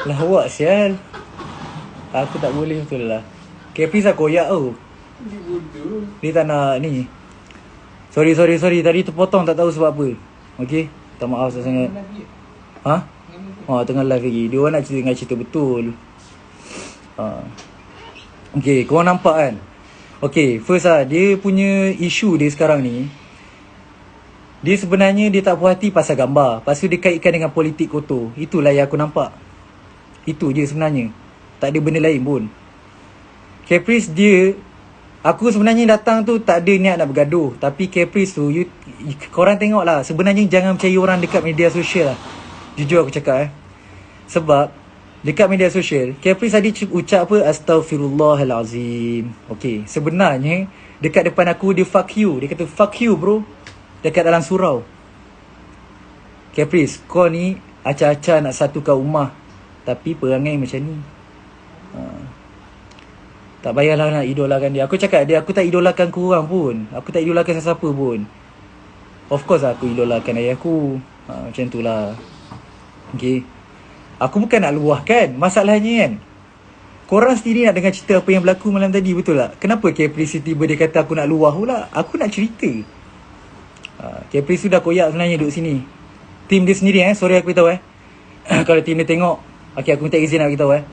Lawak sial. Aku tak boleh betul lah. Caprice dah koyak tau. Dia bodoh. Dia tak nak ni. Sorry. Tadi terpotong tak tahu sebab apa. Okay. Tak maaf sangat. Ha? Tengah live lagi. Dia orang nak cerita betul. Okay, korang nampak kan? Okay, first lah, dia punya isu dia sekarang ni, dia sebenarnya dia tak puas hati pasal gambar. Lepas tu dia kaitkan dengan politik kotor. Itulah yang aku nampak. Itu je sebenarnya. Tak ada benda lain pun. Caprice dia, aku sebenarnya datang tu tak ada niat nak bergaduh. Tapi Caprice tu, korang tengok lah. Sebenarnya jangan percaya orang dekat media sosial lah. Jujur aku cakap Sebab dekat media sosial, Caprice tadi ucap apa? Astaghfirullahalazim. Okay, sebenarnya dekat depan aku dia fuck you. Dia kata fuck you bro. Dekat dalam surau. Caprice, kau ni acah-acah nak satukan rumah, tapi perangai macam ni. Tak payahlah nak idolakan dia. Aku cakap dia, aku tak idolakan korang pun. Aku tak idolakan sesiapa pun. Of course aku idolakan ayahku. Macam tu lah. Okay. Aku bukan nak luahkan. Masalahnya kan, korang sendiri nak dengar cerita apa yang berlaku malam tadi, betul tak? Kenapa Caprice tiba dia kata aku nak luah pula? Aku nak cerita. Caprice tu dah koyak sebenarnya duduk sini. Tim dia sendiri sorry aku beritahu kalau tim dia tengok, okay, aku minta izin nak beritahu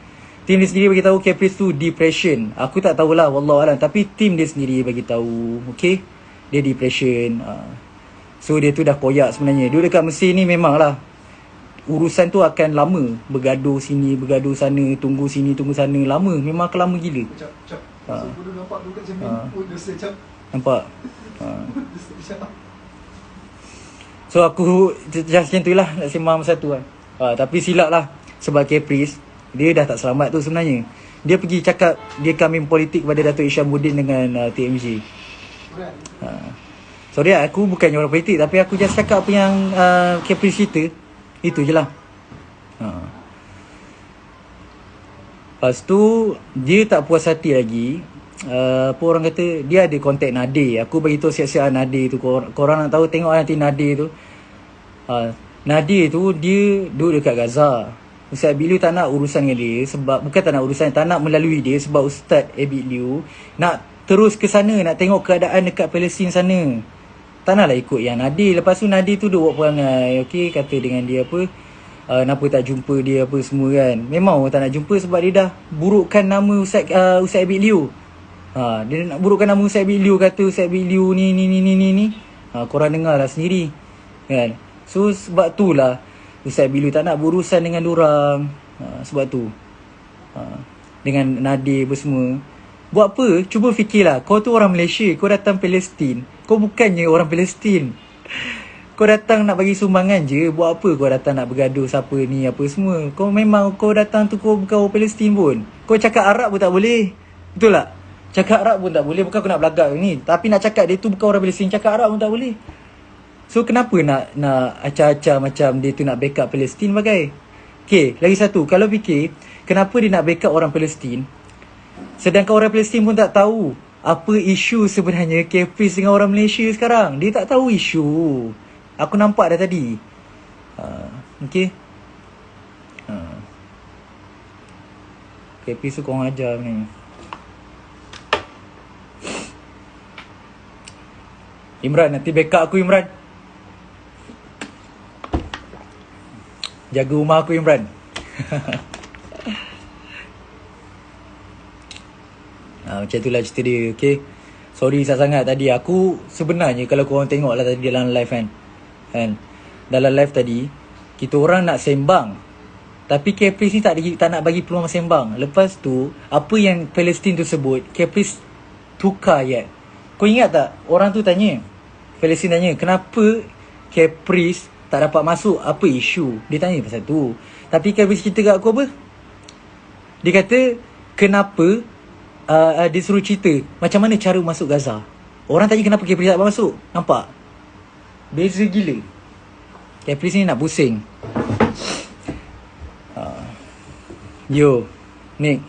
tim dia sendiri bagi tahu Caprice tu depression. Aku tak tahulah, wallahualam, tapi tim dia sendiri bagi tahu, okay, dia depression. So dia tu dah koyak sebenarnya. Dia dekat Mesir ni memanglah urusan tu akan lama. Bergaduh sini, bergaduh sana, tunggu sini, tunggu sana. Lama, memang akan lama gila. Nampak? So aku just macam tu lah nak sembang masa tu tapi silap lah. Sebab Caprice, dia dah tak selamat tu sebenarnya. Dia pergi cakap dia kambing politik pada Datuk Isyamuddin dengan TMJ. Sorry aku bukannya orang politik, tapi aku just cakap apa yang Caprice cerita. Itu je lah. Lepas tu dia tak puas hati lagi. Apa orang kata, dia ada kontak Nadir. Aku bagi tahu siap-siap Nadir tu. Korang nak tahu, tengok nanti Nadir tu. Nadir tu dia duduk dekat Gaza. Ustaz Abid Liu tak nak urusan dengan dia. Sebab, bukan tak nak urusan, tak nak melalui dia. Sebab Ustaz Abid Liu nak terus ke sana, nak tengok keadaan dekat Palestin sana. Tak naklah ikut yang Nadir. Lepas tu Nadir tu duduk buat perangai, okay, kata dengan dia apa, kenapa tak jumpa dia apa semua kan. Memang orang tak nak jumpa sebab dia dah burukkan nama Ustaz Abid Liu. Dia nak burukkan nama Ustaz Abid Liu. Kata Ustaz Abid Liu ni. Korang dengar lah sendiri kan. So sebab tu lah Ustaz Abid Liu tak nak berurusan dengan dorang. Sebab tu dengan Nadir apa semua. Buat apa? Cuba fikirlah. Kau tu orang Malaysia, kau datang Palestin. Kau bukannya orang Palestin. Kau datang nak bagi sumbangan je. Buat apa kau datang nak bergaduh siapa ni apa semua. Kau memang kau datang tu kau bukan orang Palestin pun. Kau cakap Arab pun tak boleh. Betul tak? Cakap Arab pun tak boleh. Bukan aku nak belagak ni, tapi nak cakap dia tu bukan orang Palestin, cakap Arab pun tak boleh. So kenapa nak acah-acah macam dia tu nak backup Palestin bagai? Okay, lagi satu. Kalau fikir, kenapa dia nak backup orang Palestin, sedangkan orang Palestin pun tak tahu apa isu sebenarnya Caprice dengan orang Malaysia sekarang. Dia tak tahu isu. Aku nampak dah tadi. Okay. Caprice tu korang ajar ni. Imran, nanti backup aku Imran. Jaga rumah aku Imran. Macam itulah cerita dia, okay. Sorry sangat tadi. Aku sebenarnya kalau korang tengok lah tadi dalam live kan, dalam live tadi kita orang nak sembang, tapi Caprice ni tak nak bagi peluang sembang. Lepas tu apa yang Palestin tu sebut, Caprice tukar ayat. Kau ingat tak orang tu tanya, Palestin tanya, kenapa Caprice tak dapat masuk, apa isu? Dia tanya pasal tu. Tapi Caprice cerita kat aku apa? Dia kata kenapa dia suruh cerita macam mana cara masuk Gaza. Orang tanya kenapa Caprice tak dapat masuk. Nampak? Beza gila. Caprice ni nak pusing. Yo, Nick.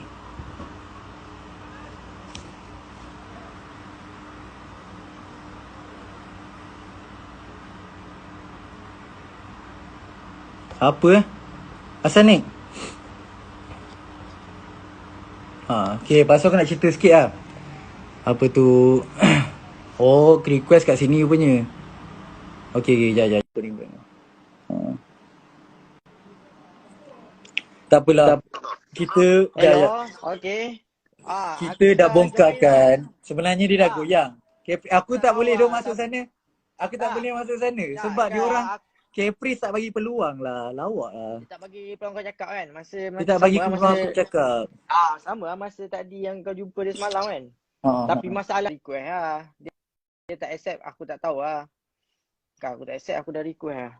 Apa? Asal Nick? Okay, lepas tu aku nak cerita sikit lah. Apa tu? Oh, request kat sini rupanya. Okay, jap. Tak apalah. Kita, Hello, jap. okey. Aku Kita dah dah bongkar join dah. kan. Sebenarnya dia dah goyang. Aku Tak tak tahu boleh dia masuk tapi sana. Aku tak tak, boleh masuk sana. tak Sebab dia kan. orang Caprice tak bagi peluang lah. Lawak lah. Dia tak bagi peluang kau cakap kan. Masa Dia masa tak bagi sama lah peluang masa aku cakap. sama lah masa tadi yang kau jumpa dia semalam kan. Ha, Tapi ha, masalah request lah. Dia tak accept, aku tak tahu lah. Kau aku tak accept, aku dah request lah.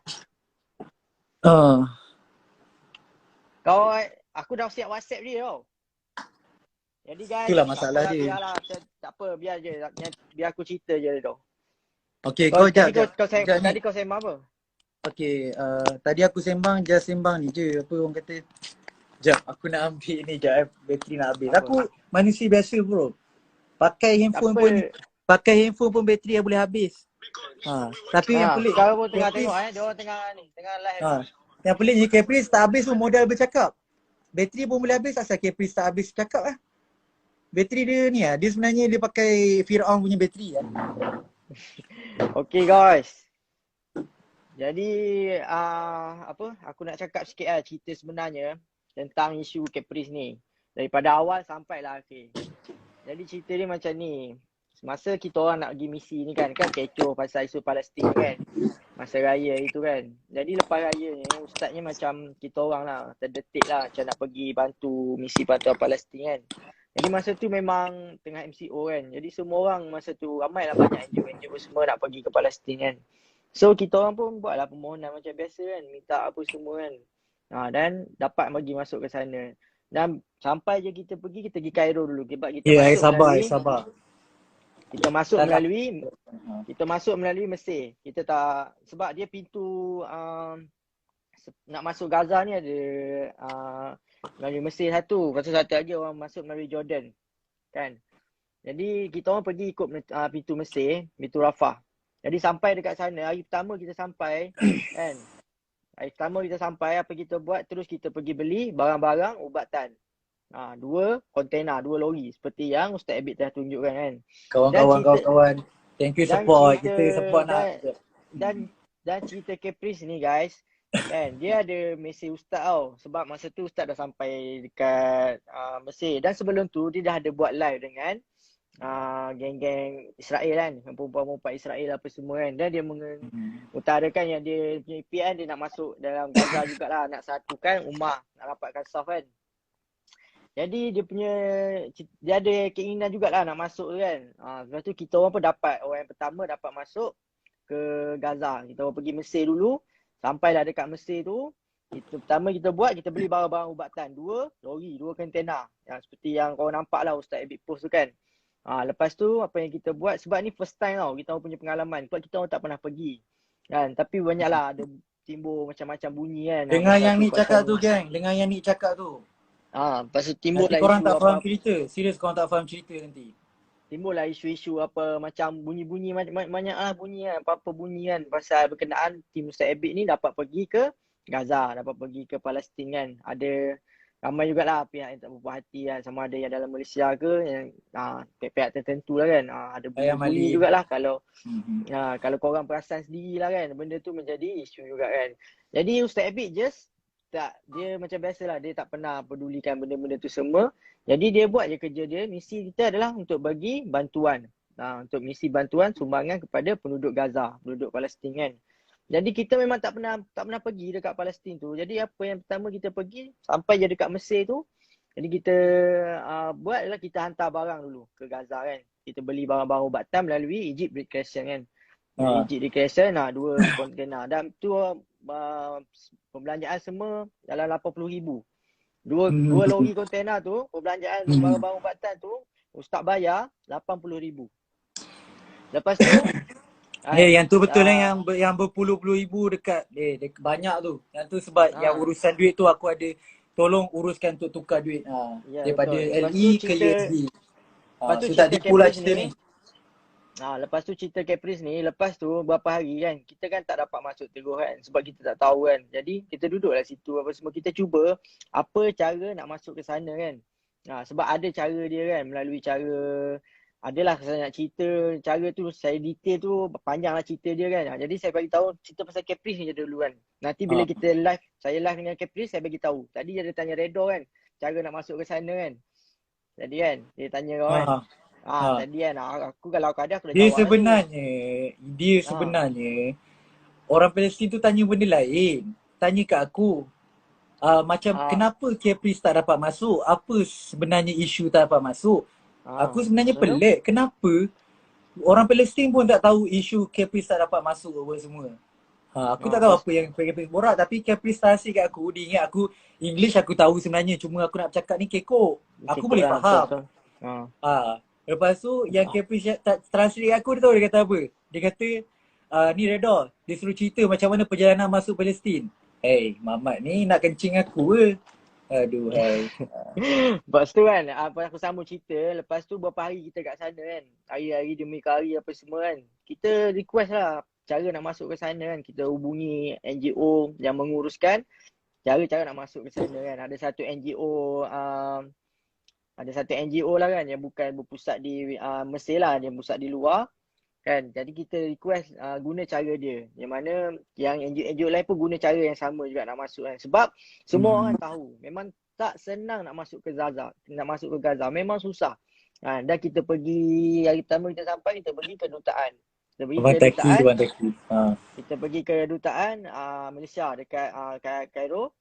ha. Aku dah siap WhatsApp dia tau. Jadi guys, Itulah tak masalah apalah, dia. biarlah. Tak apa, biar je. Biar aku cerita je tau. Okay, kau jap. Tadi kau sembang apa? Okay, tadi aku just sembang ni je. Apa orang kata? Jap, aku nak ambil ni jap. Bateri nak habis. Apa? Aku manusia biasa bro. Pakai handphone pun bateri dah boleh habis. Tapi yang pelik. Sekarang pun tengah tengok dia orang tengah live. Yang peliknya Caprice tak habis pun modal bercakap. Bateri pun boleh habis, asal Caprice tak habis cakap lah. Bateri dia ni lah, dia sebenarnya dia pakai Fir'aun punya bateri lah. Okay guys. Jadi aku nak cakap sikit lah cerita sebenarnya tentang isu Caprice ni. Daripada awal sampai lah akhir. Jadi cerita dia macam ni. Masa kita orang nak pergi misi ni kan kecoh pasal isu Palestin kan. Masa raya itu kan. Jadi lepas raya ni ustaznya macam kita orang lah terdetik lah macam nak pergi bantu misi bantuan Palestin kan. Jadi masa tu memang tengah MCO kan. Jadi semua orang masa tu ramai lah banyak NGO semua nak pergi ke Palestin kan. So kita orang pun buatlah permohonan macam biasa kan. Minta apa semua kan. Dan dapat pergi masuk ke sana. Dan sampai je kita pergi Cairo dulu. Sebab kita Sabar. Kita masuk melalui Mesir. Kita tak, sebab dia pintu nak masuk Gaza ni ada melalui Mesir satu. Lepas tu satu lagi orang masuk melalui Jordan. Kan. Jadi kita orang pergi ikut pintu Mesir, pintu Rafah. Jadi sampai dekat sana, hari pertama kita sampai kan. Hari pertama kita sampai, apa kita buat? Terus kita pergi beli barang-barang ubatan. 2 kontena, 2 lori seperti yang Ustaz Abid telah tunjukkan kan. Kawan-kawan, thank you support. Kita support dan cerita Caprice ni guys, kan dia ada mesej Ustaz tau. Sebab masa tu Ustaz dah sampai dekat Mesir. Dan sebelum tu dia dah ada buat live dengan geng-geng Israel kan, perempuan-perempuan Israel apa semua kan. Dan dia mengutarakan yang dia punya impian dia nak masuk dalam Gaza jugalah, nak satukan ummah, nak rapatkan saf kan. Jadi dia ada keinginan jugalah nak masuk kan. Lepas tu kita orang pun orang yang pertama dapat masuk ke Gaza. Kita orang pergi Mesir dulu. Sampailah dekat Mesir tu, pertama kita beli barang-barang ubatan. 2 lori, 2 kontena. Yang seperti yang korang nampak lah Ustaz Abid post tu kan. Lepas tu apa yang kita buat, sebab ni first time tau kita orang punya pengalaman. Sebab kita orang tak pernah pergi. Kan, tapi banyaklah ada timbul macam-macam bunyi kan. Dengan yang ni cakap tu geng, dengan yang ni cakap tu. Lepas tu timbul nanti lah korang isu tak faham cerita. Serius korang tak faham cerita nanti. Timbul lah isu-isu apa macam bunyi-bunyi banyak lah bunyi kan. Apa-apa bunyi kan. Pasal berkenaan tim Ustaz Abid ni dapat pergi ke Gaza. Dapat pergi ke Palestin kan. Ada ramai jugalah pihak yang tak berpuas hati kan. Sama ada yang dalam Malaysia ke. Yang pihak-pihak tertentu lah kan. Ada bunyi-bunyi jugalah kalau kalau korang perasan sendiri lah kan. Benda tu menjadi isu juga kan. Jadi Ustaz Abid dia macam biasalah, dia tak pernah pedulikan benda-benda tu semua. Jadi dia buat je kerja dia. Misi kita adalah untuk bagi bantuan. Untuk misi bantuan sumbangan kepada penduduk Gaza, penduduk Palestin kan. Jadi kita memang tak pernah pergi dekat Palestin tu. Jadi apa yang pertama kita pergi, sampai je dekat Mesir tu. Jadi kita buat adalah kita hantar barang dulu ke Gaza kan. Kita beli barang-barang ubatan melalui Egypt Red Crescent kan. Egypt Red Crescent 2 kontena. Dan tu pembelanjaan semua dalam 80,000. Dua lori kontena tu, perbelanjaan barang-barang ubatan tu, Ustaz bayar 80,000. Lepas tu yang tu betul lah yang berpuluh-puluh ribu dekat banyak tu. Yang tu sebab yang urusan duit tu aku ada tolong uruskan untuk tukar duit daripada LE ke USD. So tak tipu lah cerita ni. Lepas tu cerita Caprice ni, lepas tu berapa hari kan, kita kan tak dapat masuk terus kan, sebab kita tak tahu kan. Jadi kita duduklah situ apa semua, kita cuba apa cara nak masuk ke sana kan. Sebab ada cara dia kan, melalui cara, adalah saya nak cerita cara tu, saya detail tu panjang lah cerita dia kan. Jadi saya bagi tahu cerita pasal Caprice ni je dulu kan. Nanti bila Ha. kita live, saya live dengan Caprice, saya bagi tahu. Tadi dia ada tanya Redor kan, cara nak masuk ke sana kan. Jadi kan, dia tanya kau kan. Ha. Ha. Tadi kan, aku kalau kau ada aku dah Dia jawab lah tu. sebenarnya, dia Ha. sebenarnya orang Palestin tu tanya benda lain. Tanya kat aku, macam Ha. kenapa Caprice tak dapat masuk? Apa sebenarnya isu tak dapat masuk? Aku Ha. sebenarnya Betul? pelik. Kenapa orang Palestin pun tak tahu isu Caprice tak dapat masuk apa semua. Aku tak tahu Lepas apa yang Caprice borak, tapi Caprice tak asyik kat aku. Dia ingat aku English aku tahu sebenarnya. Cuma aku nak bercakap ni kekok. Aku kekok boleh lah, betul faham. betul. Ha. Lepas tu yang Caprice tak translate aku, dia tahu dia kata apa? Dia kata, ni Redor, dia suruh cerita macam mana perjalanan masuk Palestin. Hey, Mamat ni nak kencing aku ke? Aduh, hai. Lepas tu kan, apa aku sambung cerita, lepas tu berapa hari kita kat sana kan, hari-hari demi hari apa semua kan, kita request lah cara nak masuk ke sana kan, kita hubungi NGO yang menguruskan cara-cara nak masuk ke sana kan. Ada satu NGO lah kan, yang bukan berpusat di Mesir lah, dia pusat di luar kan. Jadi kita request guna cara dia, yang mana yang NGO lain pun guna cara yang sama juga nak masuk kan. Sebab semua orang tahu memang tak senang nak masuk ke Gaza, memang susah. Dan kita pergi, hari pertama kita sampai, kita pergi ke kedutaan. Abang Taki. Kita pergi ke kedutaan Malaysia dekat Cairo,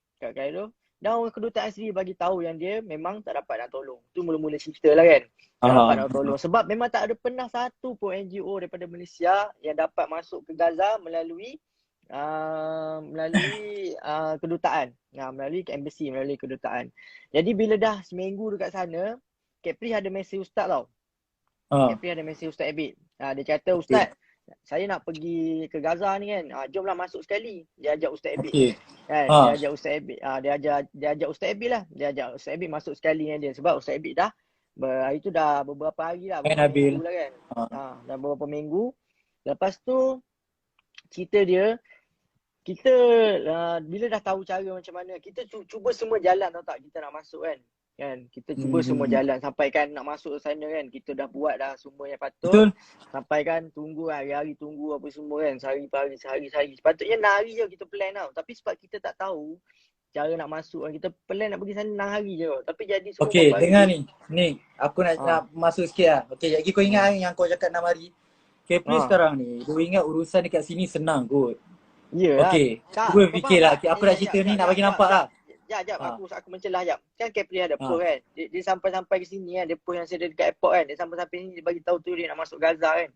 dan orang kedutaan sendiri bagi tahu yang dia memang tak dapat nak tolong. Tu mula-mula cerita lah kan. Tak dapat nak tolong. Sebab memang tak ada pernah satu pun NGO daripada Malaysia yang dapat masuk ke Gaza melalui kedutaan. Melalui embassy, melalui kedutaan. Jadi bila dah seminggu dekat sana, Caprice ada mesej Ustaz tau. Caprice ada mesej Ustaz Abid. Dia kata, Ustaz, saya nak pergi ke Gaza ni kan. Jomlah masuk sekali. Dia ajak Ustaz Abid. Okay. Kan? Dia ajak Ustaz Abid. Dia ajak Ustaz Abid lah. Dia ajak Ustaz Abid masuk sekali dengan dia. Sebab Ustaz Abid dah hari tu dah beberapa hari lah. Beberapa minggu lah kan. Dah beberapa minggu. Lepas tu cerita dia, kita bila dah tahu cara macam mana, kita cuba semua jalan tau tak kita nak masuk kan. Kita cuba semua jalan sampai kan nak masuk ke sana kan. Kita dah buat dah semua yang patut. Betul. Sampai kan tunggu hari-hari tunggu apa semua kan. Sehari-hari. Sepatutnya 6 hari je kita plan tau. Tapi sebab kita tak tahu cara nak masuk kan. Kita plan nak pergi sana 6 hari je. Tapi jadi semua okay, dengar ni. Ni, aku nak masuk sikit lah. Okay, lagi kau ingat yang kau cakap 6 hari. Caprice sekarang ni, dia ingat urusan dekat sini senang kot. Ya. Okay, cuba fikirlah. Aku nak cerita ni nak bagi nampak lah. Jap, aku mencelah jap. Kan Caprice ada post kan. Dia sampai ke sini kan. Dia post yang saya dekat airport kan. Dia sampai sini dia bagi tahu tu dia nak masuk Gaza kan.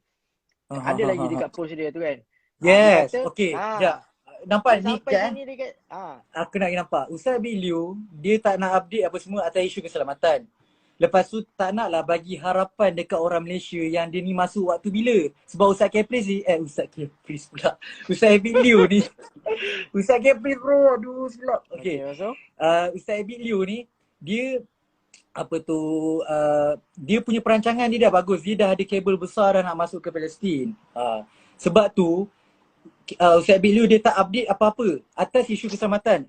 Ada lagi dekat post dia tu kan. Yes, okay. Jap. Nampak ni kan? Dekat, aku nak nampak. Ustaz Abid Liu, dia tak nak update apa semua atas isu keselamatan. Lepas tu tak naklah bagi harapan dekat orang Malaysia yang dia ni masuk waktu bila. Sebab Ustaz Caprice ni, Ustaz Caprice pula. Ustaz Abid Liu ni. Ustaz Caprice bro, aduh silap. Okay. Ustaz Abid Liu ni, dia dia punya perancangan dia dah bagus. Dia dah ada kabel besar dah nak masuk ke Palestin. Sebab tu, Ustaz Abid Liu dia tak update apa-apa atas isu keselamatan.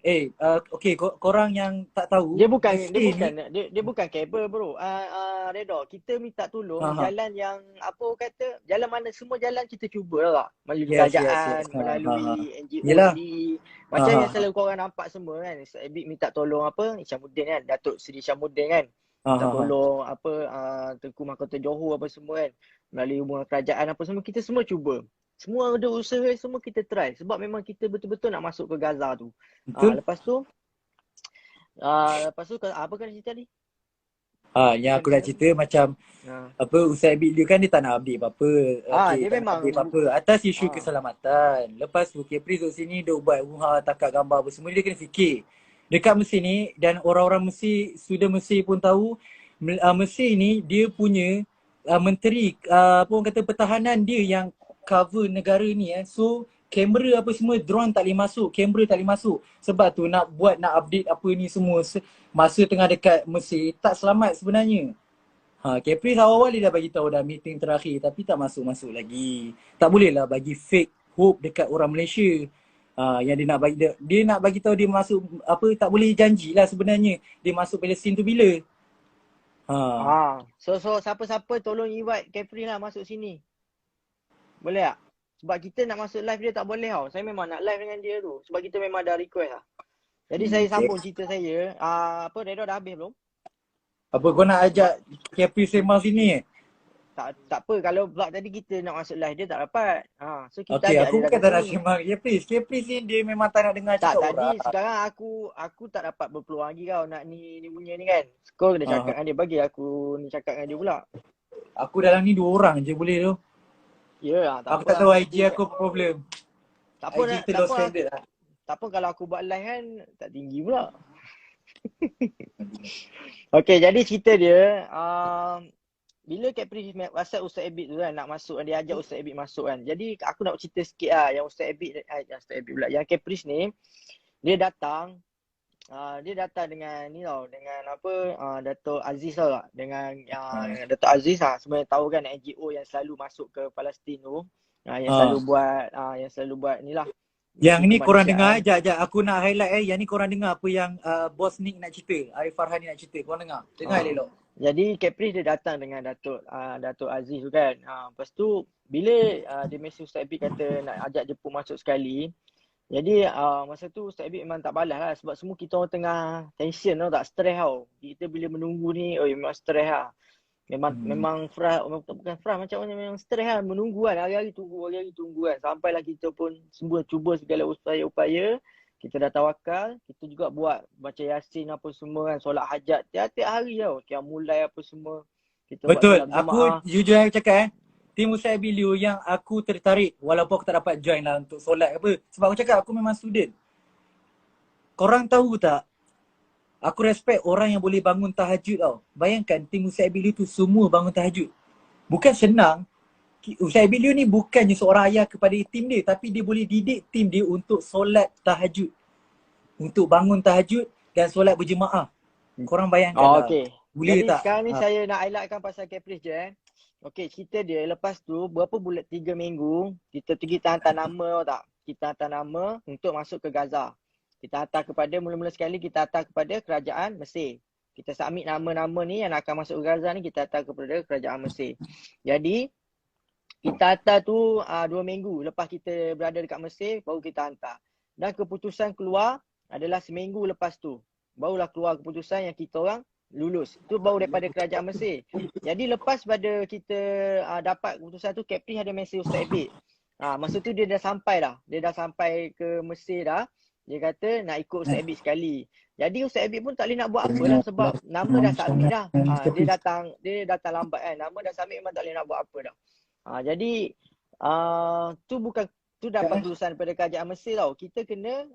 Okay, korang yang tak tahu, dia bukan kabel bro. Redor, kita minta tolong jalan yang jalan mana, semua jalan kita cuba lah. Melalui kerajaan, melalui NGO ni. Macam yang selalu korang nampak semua kan. Ustaz Abid minta tolong Isyamuddin kan, Datuk Seri Isyamuddin kan. Minta tolong Tengku Mahkota Johor apa semua kan. Melalui hubungan kerajaan apa semua, kita semua cuba. Semua ada usaha, semua kita try. Sebab memang kita betul-betul nak masuk ke Gaza tu. Lepas tu apa kan cerita ni? Yang aku nak cerita macam Ustaz Abid Liu kan dia tak nak update apa-apa. Dia memang update apa-apa atas isu keselamatan. Lepas tu Caprice duduk sini dia buat takat gambar apa semua, dia kena fikir. Dekat Mesir ni, dan orang-orang Mesir, student Mesir pun tahu, Mesir ni dia punya menteri orang kata pertahanan dia yang cover negara ni so kamera apa semua, drone tak boleh masuk, kamera tak boleh masuk. Sebab tu nak update apa ni semua masa tengah dekat Mesir tak selamat sebenarnya. Caprice awal-awal dia dah bagi tahu dah meeting terakhir, tapi tak masuk-masuk lagi. Tak boleh lah bagi fake hope dekat orang Malaysia. Yang dia nak bagi tahu dia masuk tak boleh janjilah sebenarnya dia masuk Palestin tu bila. Ha. So siapa-siapa tolong invite Capri lah masuk sini. Boleh tak? Sebab kita nak masuk live dia tak boleh tau. Saya memang nak live dengan dia tu. Sebab kita memang ada request lah. Jadi saya sambung cerita saya. Apa Redha dah habis belum? Apa kau nak ajak Capri sembang sini? Tak apa, kalau pula tadi kita nak masuk live dia tak dapat. So kita Okey, ajak aku dia bukan datang tak nak sini. sembang Capri. Capri sini dia memang tak nak dengar Tak, cakap tadi orang. sekarang aku tak dapat berpeluang lagi kau nak ni punya ni kan. Kau kena cakap dengan dia, bagi aku ni cakap dengan dia pula. Aku dalam ni 2 orang je boleh tu. Ya, tak Aku apa tak lah. tahu IG Nanti aku apa problem. tak apa IG kita low standard lah. tak apa kalau aku buat live kan tak tinggi pula. Okey, jadi cerita dia bila Capri WhatsApp Ustaz Abid tu kan nak masuk, dia ajak Ustaz Abid masuk kan. Jadi aku nak cerita sikit lah yang Ustaz Abid pula. Yang Capri ni dia datang dengan ni tau, dengan apa Dato' Aziz tau tak? Dengan Dato' Aziz sebenarnya tahu kan NGO yang selalu masuk ke Palestin tu. Yang selalu buat ni lah. Yang ni korang dengar, kemanusiaan. jap aku nak highlight yang ni korang dengar apa yang Bos Nick nak cerita, Arif Farhan ni nak cerita, korang dengar. Dengar elok. Jadi Capri dia datang dengan Dato' Aziz tu kan. Lepas tu bila dia mesej Ustaz Abid kata nak ajak jemput masuk sekali. Jadi masa tu Ustaz Abid memang tak balas lah sebab semua kita orang tengah tension tau, tak stres tau. Kita bila menunggu ni memang stres lah. Memang bukan frust, macam mana, memang stres lah menunggu kan. Hari-hari tunggu kan. Sampailah kita pun semua cuba segala upaya. Kita dah tawakal, kita juga buat baca Yasin apa semua kan, solat hajat tiap-tiap hari tau. Qiyamul apa semua. Kita buat Betul, solat aku Jumaat. jujur aku cakap tim Ustaz Abiliu yang aku tertarik walaupun aku tak dapat join lah untuk solat apa. Sebab aku cakap aku memang student. Korang tahu tak, aku respect orang yang boleh bangun tahajud tau. Bayangkan tim Ustaz Abiliu tu semua bangun tahajud. Bukan senang. Ustaz Abiliu ni bukannya seorang ayah kepada tim dia, tapi dia boleh didik tim dia untuk solat tahajud. Untuk bangun tahajud dan solat berjemaah. Korang bayangkan lah. Okey. Boleh Jadi tak? sekarang ni saya nak highlightkan pasal Caprice je Okey, cerita dia lepas tu berapa bulan 3 minggu kita hantar nama tak? Kita hantar nama untuk masuk ke Gaza. Kita hantar kepada mula-mula sekali kita hantar kepada kerajaan Mesir. Kita submit nama-nama ni yang akan masuk ke Gaza ni, kita hantar kepada kerajaan Mesir. Jadi kita hantar tu 2 minggu lepas kita berada dekat Mesir baru kita hantar. Dan keputusan keluar adalah seminggu lepas tu. Barulah keluar keputusan yang kita orang lulus. Itu baru daripada kerajaan Mesir. Jadi lepas pada kita dapat keputusan tu, Capri ada mesej Ustaz Abid. Masa tu dia dah sampai dah. Dia dah sampai ke Mesir dah. Dia kata nak ikut Ustaz Abid sekali. Jadi Ustaz Abid pun tak boleh nak buat apa dah sebab nama dah submit dah. Dia datang lambat kan. Nama dah submit memang tak boleh nak buat apa dah. Jadi tu dapat kelulusan daripada kerajaan Mesir tau. Kita kena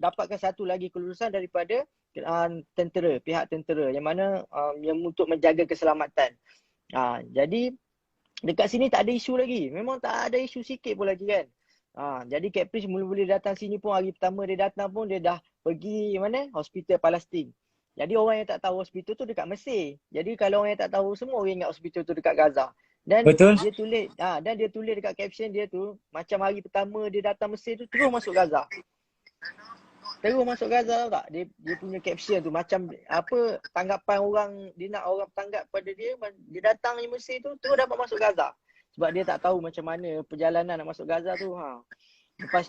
dapatkan satu lagi kelulusan daripada pihak tentera yang mana yang untuk menjaga keselamatan. Jadi dekat sini tak ada isu lagi. Memang tak ada isu sikit pun lagi kan. Jadi Caprice mula-mula datang sini pun, hari pertama dia datang pun dia dah pergi mana? Hospital Palestin. Jadi orang yang tak tahu hospital tu dekat Mesir. Jadi kalau orang yang tak tahu, semua orang ingat hospital tu dekat Gaza. Dan betul. Dia tulis dekat caption dia tu, macam hari pertama dia datang Mesir tu terus masuk Gaza. Terus masuk Gaza tau tak? Dia punya caption tu macam apa tanggapan orang, dia nak orang tanggap pada dia datang di Mesir tu terus dapat masuk Gaza. Sebab dia tak tahu macam mana perjalanan nak masuk Gaza tu. Lepas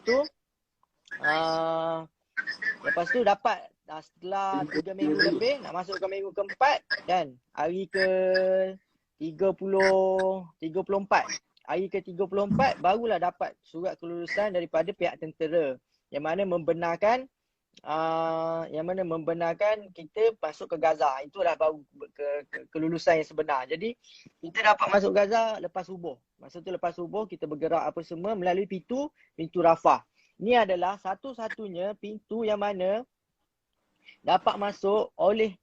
tu dapat setelah 3 minggu lebih nak masuk ke minggu keempat kan, hari ke 34. Hari ke 34 barulah dapat surat kelulusan daripada pihak tentera yang mana membenarkan kita masuk ke Gaza. Itulah baru kelulusan yang sebenar. Jadi kita dapat masuk Gaza lepas subuh. Masa tu lepas subuh kita bergerak apa semua melalui pintu Rafah. Ini adalah satu-satunya pintu yang mana dapat masuk oleh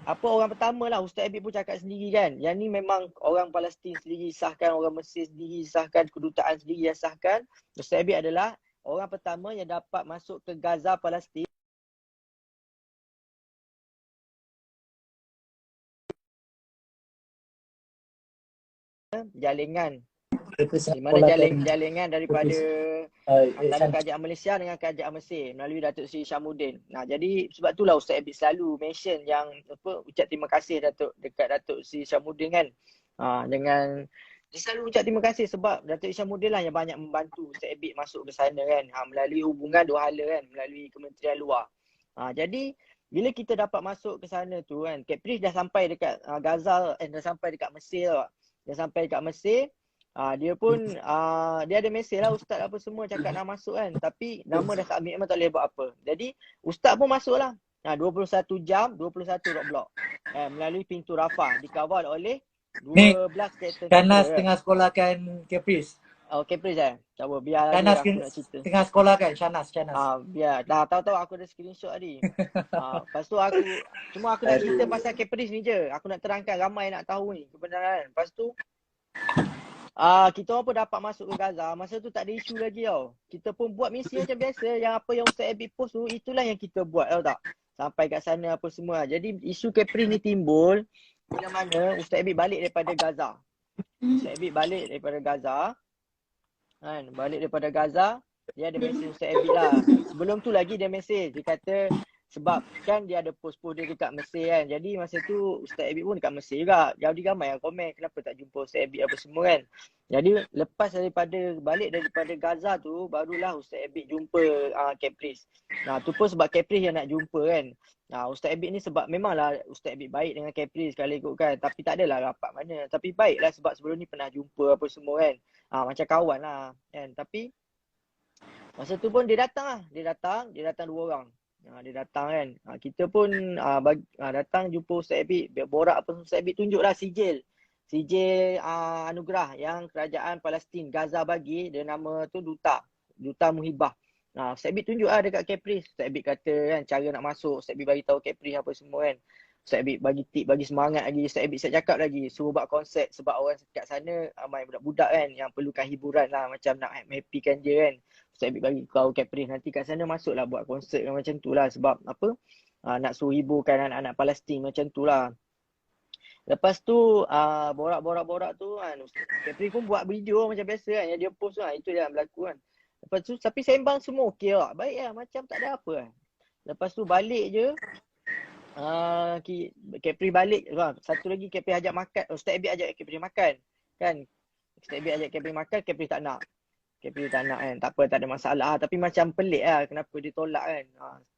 orang pertama lah. Ustaz Abid pun cakap sendiri kan. Yang ni memang orang Palestin sendiri sahkan, orang Mesir sendiri sahkan, kedutaan sendiri yang sahkan. Ustaz Abid adalah orang pertama yang dapat masuk ke Gaza, Palestin. Jalingan Kita Di mana sekolahkan jalingan daripada antara Shan. kerajaan Malaysia dengan kerajaan Mesir melalui Datuk Seri Syamuddin. Nah, jadi sebab itulah Ustaz Abid selalu mention yang ucap terima kasih dekat Datuk Seri Syamuddin kan. Dengan dia selalu ucap terima kasih sebab Datuk Seri Syamuddin lah yang banyak membantu Ustaz Abid masuk ke sana kan. Melalui hubungan dua hala kan, melalui Kementerian Luar. Jadi bila kita dapat masuk ke sana tu kan, Caprice dah sampai dekat Gaza, dah sampai dekat Mesir lah. Dah sampai dekat Mesir. Dia pun dia ada mesej lah ustaz apa semua cakap nak masuk kan, tapi nama dah submit memang tak boleh buat apa. Jadi ustaz pun masuk lah 21 jam 21 roadblock melalui pintu Rafah, dikawal oleh 12 kereta Kanas tentera. tengah sekolahkan Caprice. Caprice tak apa, biar lagi Shanas aku nak cerita. tengah sekolahkan Shanas. Biar dah tahu aku ada screenshot tadi. Lepas tu aku nak cerita pasal Caprice ni je. Aku nak terangkan, ramai nak tahu ni kebenaran. Lepas tu kita orang pun dapat masuk ke Gaza. Masa tu tak ada isu lagi tau. Kita pun buat misi macam biasa. Yang apa yang Ustaz Abid post tu, itulah yang kita buat, tahu tak? Sampai kat sana apa semua. Jadi isu Caprice ni timbul bila mana Ustaz Abid balik daripada Gaza. Ustaz Abid balik daripada Gaza. Balik daripada Gaza, dia ada mesej Ustaz Abid lah. Sebelum tu lagi dia mesej. Dia kata sebab kan dia ada post-post dia dekat Mesir kan. Jadi masa tu Ustaz Abid pun dekat Mesir juga. Jadi ramai yang komen kenapa tak jumpa Ustaz Abid apa semua kan. Jadi lepas balik daripada Gaza tu, barulah Ustaz Abid jumpa Caprice. Tu pun sebab Caprice yang nak jumpa kan. Ustaz Abid ni sebab memanglah Ustaz Abid baik dengan Caprice kalau ikut kan. Tapi tak adalah rapat mana. Tapi baiklah sebab sebelum ni pernah jumpa apa semua kan. Macam kawan lah kan. Tapi masa tu pun dia datang Dia datang 2 orang. Dia datang kan. Kita pun datang jumpa Ustaz Abid, borak apa Ustaz Abid tunjuklah sijil anugerah yang kerajaan Palestin Gaza bagi, dia nama tu Duta Muhibah. Ustaz Abid tunjuklah dekat Caprice. Ustaz Abid kata kan cara nak masuk, Ustaz Abid bagi tahu Caprice apa semua kan. Ustaz Abid bagi tip, bagi semangat lagi. Ustaz Abid saya cakap lagi, suruh buat konsert sebab orang kat sana ramai budak-budak kan yang perlukan hiburan lah, macam nak happy-kan dia kan. Ustaz Abid bagi tahu Caprice nanti kat sana masuklah buat konsert macam tu lah sebab apa nak suruh hiburkan anak-anak Palestin macam tu lah. Lepas tu borak-borak tu kan, Caprice pun buat video macam biasa kan yang dia post lah, itu yang berlaku kan. Lepas tu tapi sembang semua okey lah, baik lah, macam tak ada apa kan. Lepas tu balik je Caprice balik satu lagi Caprice ajak makan. Ustaz Abid ajak Caprice makan kan. Ustaz Abid ajak Caprice makan, Caprice tak nak kan. Tak apa, tak ada masalah tapi macam pelik lah kenapa dia tolak kan.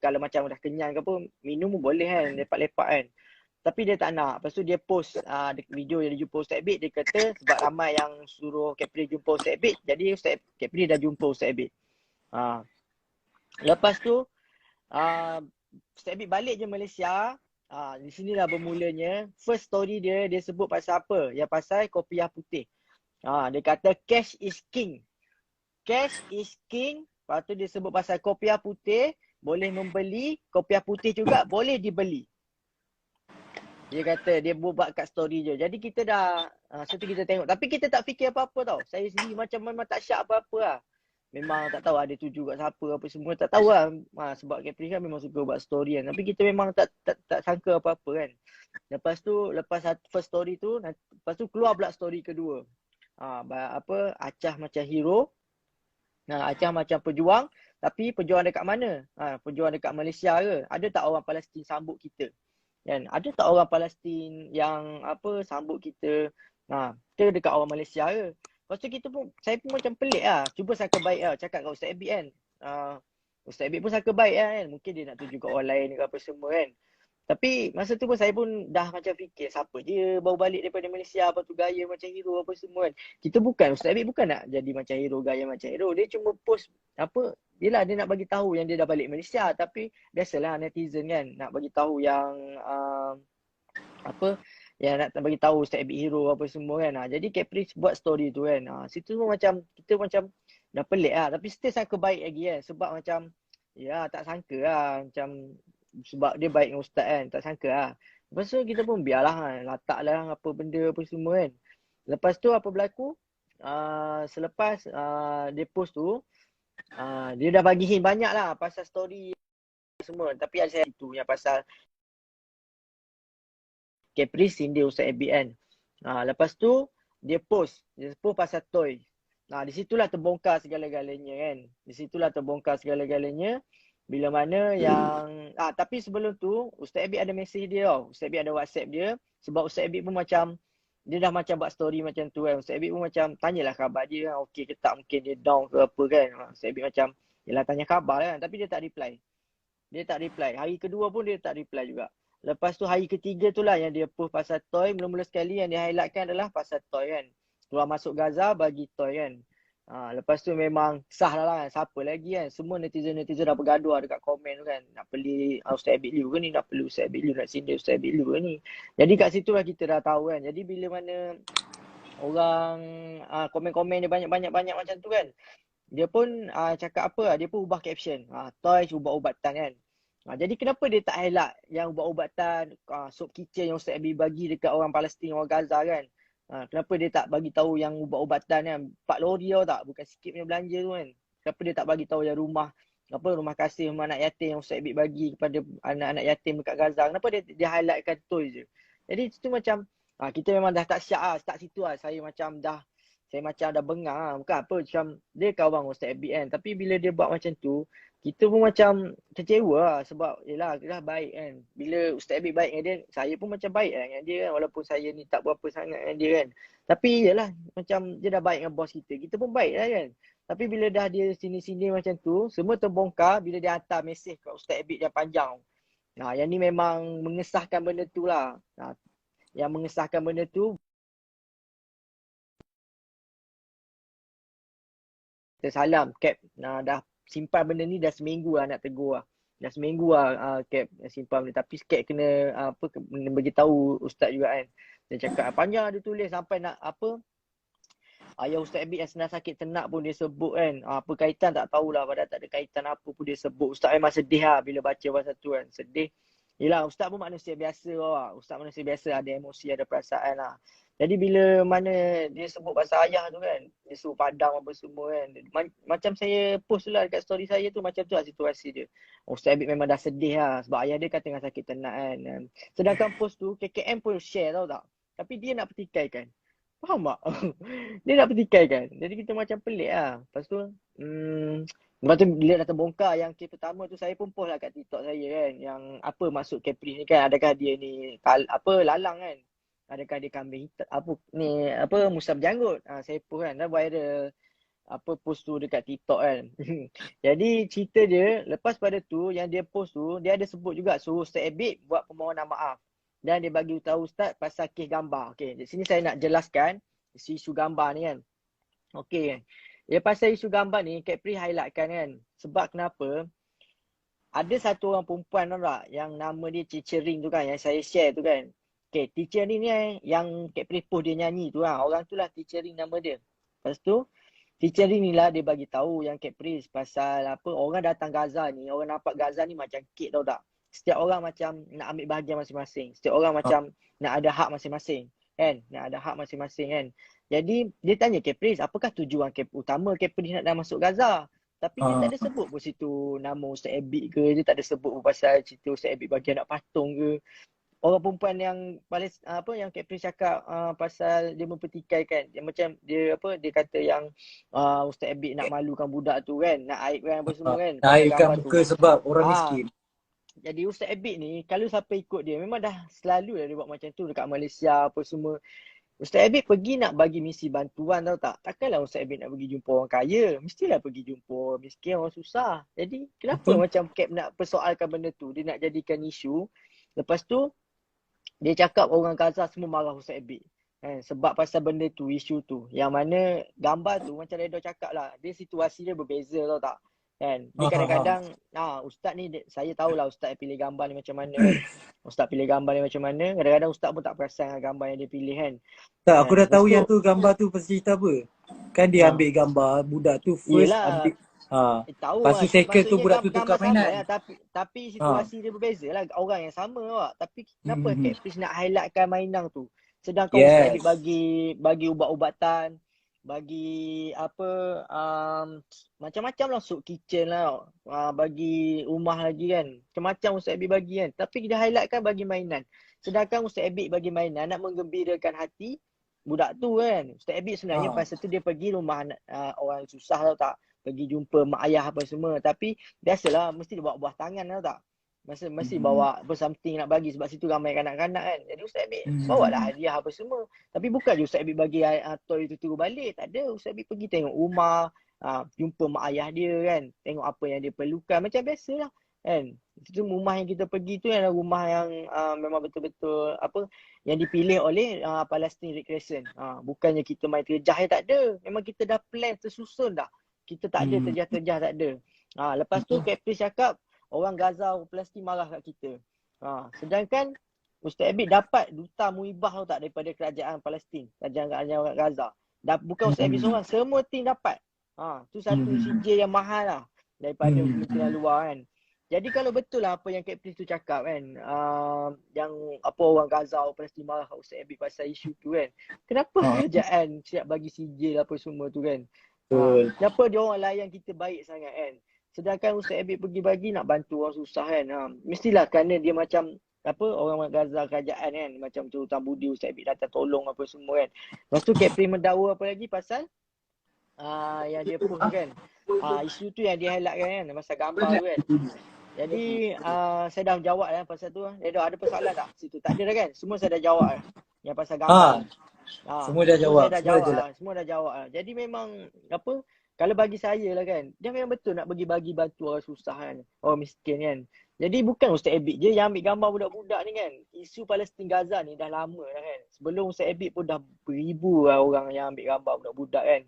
Kalau macam dah kenyang ke apa, minum pun boleh kan, lepak-lepak kan. Tapi dia tak nak. Lepas tu dia post video yang dia jumpa Ustaz Abid. Dia kata sebab ramai yang suruh Caprice jumpa Ustaz Abid, jadi Caprice dah jumpa Ustaz Abid. Lepas tu Ustaz Abid balik je Malaysia. Di sinilah bermulanya first story dia sebut pasal apa? Yang pasal kopiah putih. Dia kata cash is king. Cash is king. Lepas tu dia sebut pasal kopiah putih boleh membeli, kopiah putih juga boleh dibeli. Dia kata dia buat kat story je. Jadi kita dah satu kita tengok. Tapi kita tak fikir apa-apa tau. Saya sendiri memang tak syak apa-apa lah. Memang tak tahu ada tuju kat siapa apa semua. Tak tahu lah. Sebab Caprice kan memang suka buat story kan. Tapi kita memang tak sangka apa-apa kan. Lepas first story tu, lepas tu keluar pula story kedua. Acah macam hero. Acah macam pejuang. Tapi pejuang dekat mana? Pejuang dekat Malaysia ke? Ada tak orang Palestin sambut kita? Kan? Ada tak orang Palestin yang sambut kita? Kita dekat orang Malaysia ke? Lepas tu saya pun macam pelik lah. Cuba sangka baik lah. Cakap kat Ustaz Abid kan. Ustaz Abid pun sangka baik lah kan. Mungkin dia nak tunjuk kat orang lain ke apa semua kan. Tapi masa tu pun saya pun dah macam fikir siapa je baru balik daripada Malaysia, apa tu gaya macam hero apa semua kan. Kita bukan, Ustaz Abid bukan nak jadi macam hero, gaya macam hero. Dia cuma post yelah dia nak bagi tahu yang dia dah balik Malaysia. Tapi biasalah netizen kan nak bagi tahu yang yang nak bagi tahu Ustaz Abid hero apa semua kan. Jadi Caprice buat story tu kan. Situ pun macam kita macam dah pelik lah. Tapi still sangka baik lagi kan. Sebab macam ya tak sangka lah. Macam sebab dia baik dengan Ustaz kan. Tak sangka lah. Lepas tu kita pun biarlah kan. Latak lah apa benda apa semua kan. Lepas tu apa berlaku? Selepas dia post tu, dia dah bagi hint banyak lah pasal story semua. Tapi ada saya itu yang pasal Caprice sindir Ustaz Abid kan. Lepas tu dia post pasal toy. Di situlah terbongkar segala-galanya kan. Di situlah terbongkar segala-galanya. Bila mana yang tapi sebelum tu Ustaz Abid ada mesej dia tau. Ustaz Abid ada WhatsApp dia sebab Ustaz Abid pun macam dia dah macam buat story macam tu kan. Ustaz Abid pun macam tanyalah khabar dia kan. Okey ke tak, mungkin dia down ke apa kan. Ustaz Abid macam yelah tanya khabar kan, tapi dia tak reply. Dia tak reply. Hari kedua pun dia tak reply juga. Lepas tu hari ketiga tu lah yang dia post pasal toy. Mula-mula sekali yang dia highlightkan adalah pasal toy kan. Keluar masuk Gaza bagi toy kan. Lepas tu memang sah lah kan. Siapa lagi kan. Semua netizen-netizen dah bergaduh dekat komen tu kan. Nak beli Ustaz Abid Liu ke ni. Nak beli Ustaz Abid Liu. Nak sindir Ustaz Abid Liu ke ni. Jadi kat situ lah kita dah tahu kan. Jadi bila mana orang komen-komen dia banyak-banyak macam tu kan. Dia pun cakap apa. Dia pun ubah caption. Toys ubat-ubatan kan. Jadi kenapa dia tak highlight yang ubat-ubatan, soup kitchen yang Ustaz Abid bagi dekat orang Palestin, orang Gaza kan. Kenapa dia tak bagi tahu yang ubat-ubatan kan? 4 lori tau tak? Bukan sikit punya belanja tu kan. Kenapa dia tak bagi tahu yang rumah kasih rumah anak yatim yang Ustaz Abid bagi kepada anak-anak yatim dekat Gaza. Kenapa dia highlightkan tu je. Jadi itu macam kita memang dah tak syak lah. Start situ lah. Saya macam dah bengang lah. Bukan apa macam dia kawan Ustaz Abid kan. Tapi bila dia buat macam tu, kita pun macam kecewa lah sebab yelah dah baik kan. Bila Ustaz Abid baik dengan dia, saya pun macam baik lah dengan dia kan. Walaupun saya ni tak berapa sangat dengan dia kan. Tapi yelah macam dia dah baik dengan bos kita pun baik lah kan. Tapi bila dah dia sini-sini macam tu, semua terbongkar bila dia hantar mesej kat Ustaz Abid yang panjang. Yang ni memang mengesahkan benda tu lah. Yang mengesahkan benda tu, kita salam Cap. Dah simpan benda ni dah seminggu lah nak tegur lah. Dah seminggu lah Cap simpan benda. Tapi Cap kena kena bagi tahu Ustaz juga kan. Dia cakap panjang dia tulis sampai nak ayah Ustaz Abid yang senang sakit ternak pun dia sebut kan. Apa kaitan tak tahulah, padahal tak ada kaitan apa pun dia sebut. Ustaz memang sedih lah bila baca pasal tu kan. Sedih. Yelah Ustaz pun manusia biasa lah. Ustaz manusia biasa, ada emosi, ada perasaan lah. Jadi bila mana dia sebut pasal ayah tu kan, dia suruh padam apa semua kan. Macam saya post tu lah dekat story saya tu, macam tu lah situasi dia. Ustaz Abid memang dah sedih lah sebab ayah dia kan tengah sakit ternak kan. Sedangkan post tu KKM pun share tau tak. Tapi dia nak pertikaikan. Faham tak? Dia nak pertikaikan. Jadi kita macam pelik lah. Lepas tu, lepas tu bila dah terbongkar yang kes pertama tu, saya pun post lah kat TikTok saya kan. Yang apa maksud Caprice ni kan. Adakah dia ni lalang kan. Adakah dia kambing hitam, musab janggut. Saya post kan. Dah viral post tu dekat TikTok kan. Jadi cerita dia, lepas pada tu yang dia post tu, dia ada sebut juga suruh Ustaz Abid buat permohonan maaf. Dan dia bagi tahu Ustaz pasal kes gambar. Okey, di sini saya nak jelaskan isu gambar ni kan. Okey. Ya pasal isu gambar ni, Capri highlightkan kan. Sebab kenapa? Ada satu orang perempuan tau tak, yang nama dia Teacher Ring tu kan, yang saya share tu kan. Okey, Teacher Ring ni yang Capri post dia nyanyi tu lah. Orang tu lah Teacher Ring nama dia. Lepas tu, Teacher Ring ni lah dia bagi tahu yang Caprice pasal orang datang Gaza ni, orang nampak Gaza ni macam kek tau tak. Setiap orang macam nak ambil bahagian masing-masing. Setiap orang macam nak ada hak masing-masing. Kan? Nak ada hak masing-masing kan. Jadi dia tanya Caprice, apakah tujuan utama Caprice nak dah masuk Gaza? Tapi dia tak ada sebut pun situ nama Ustaz Abid ke. Dia tak ada sebut pun pasal cerita Ustaz Abid bagi anak patung ke. Orang perempuan yang yang Caprice cakap pasal dia mempertikaikan. Dia macam dia kata yang Ustaz Abid nak malukan budak tu kan. Nak aibkan apa semua kan. Nak aibkan muka tu. Sebab orang miskin. Jadi Ustaz Abid ni, kalau siapa ikut dia, memang dah selalu dah dia buat macam tu dekat Malaysia apa semua. Ustaz Abid pergi nak bagi misi bantuan tau tak. Takkanlah Ustaz Abid nak pergi jumpa orang kaya. Mestilah pergi jumpa orang miskin, orang susah. Jadi kenapa macam Cap nak persoalkan benda tu. Dia nak jadikan isu. Lepas tu, dia cakap orang Gaza semua marah Ustaz Abid. Sebab pasal benda tu, isu tu. Yang mana gambar tu macam Redo cakap lah. Dia situasi dia berbeza tau tak. Kan? Dia kadang-kadang, Ustaz ni, saya tahulah Ustaz pilih gambar ni macam mana kan. Ustaz pilih gambar ni macam mana. Kadang-kadang Ustaz pun tak perasan dengan gambar yang dia pilih kan. Tak, aku dah tahu yang tu gambar tu pasal cerita apa. Kan dia ambil gambar budak tu first ambil. Tahu lepas tu second tu budak tu tukar mainan. Tapi situasi dia berbeza lah. Orang yang sama awak. Tapi kenapa Caprice nak highlightkan mainan tu? Sedangkan Ustaz Abid bagi ubat-ubatan, bagi macam-macam lah, soup kitchen lah, bagi rumah lagi kan, macam-macam Ustaz Abid bagi kan. Tapi dia highlightkan bagi mainan. Sedangkan Ustaz Abid bagi mainan nak menggembirakan hati budak tu kan. Ustaz Abid sebenarnya Ha. pasal tu dia pergi rumah orang susah tau tak. Pergi jumpa mak ayah apa semua. Tapi biasalah mesti dia bawa buah tangan tau tak. Mesti Hmm. bawa apa something nak bagi sebab situ ramai kanak-kanak kan. Jadi Ustaz Abid bawa lah Hmm. hadiah apa semua. Tapi bukan je Ustaz Abid bagi toy tu turun balik. Tak ada. Ustaz Abid pergi tengok rumah, jumpa mak ayah dia kan. Tengok apa yang dia perlukan. Macam biasa lah kan. Itu rumah yang kita pergi tu adalah rumah yang memang betul-betul apa yang dipilih oleh Palestine Red Crescent. Bukannya kita main terjah, tak ada. Memang kita dah plan tersusun dah. Kita tak ada Hmm. terjah-terjah, tak ada. Lepas tu Kepri cakap orang Gaza, orang Palestin marah kat kita. Sedangkan Ustaz Abid dapat duta muibah tau tak daripada kerajaan Palestin, kerajaan Gaza. Bukan Ustaz Abid seorang, semua tim dapat. Tu satu CJ yang mahal lah daripada kementerian luar kan. Jadi kalau betul lah apa yang Kepri tu cakap kan, yang apa orang Gaza, orang Palestin marah kat Ustaz Abid pasal isu tu kan. Kenapa kerajaan siap bagi CJ apa semua tu kan? Betul. Kenapa dia orang layan kita baik sangat kan? Sedangkan Ustaz Abid pergi bagi nak bantu orang susah kan. Mestilah kerana dia macam apa orang Gaza kerajaan kan, macam tu hutang budi Ustaz Abid datang tolong apa semua kan. Lepas tu Kepri mendakwa apa lagi pasal yang dia post tu kan. Isu tu yang dia highlightkan kan pasal gambar tu kan. Jadi saya dah jawab kan pasal tu. Dia dah ada persoalan tak situ? Tak ada dah kan? Semua saya dah jawab kan. Yang pasal gambar. Semua dah jawab. Saya dah jawab. Semua dah jawab. Jadi memang apa, kalau bagi saya lah kan, dia memang betul nak bagi-bagi bantu orang susah kan, orang miskin kan. Jadi bukan Ustaz Abid je yang ambil gambar budak-budak ni kan. Isu Palestin Gaza ni dah lama dah kan. Sebelum Ustaz Abid pun dah beribu lah orang yang ambil gambar budak-budak kan.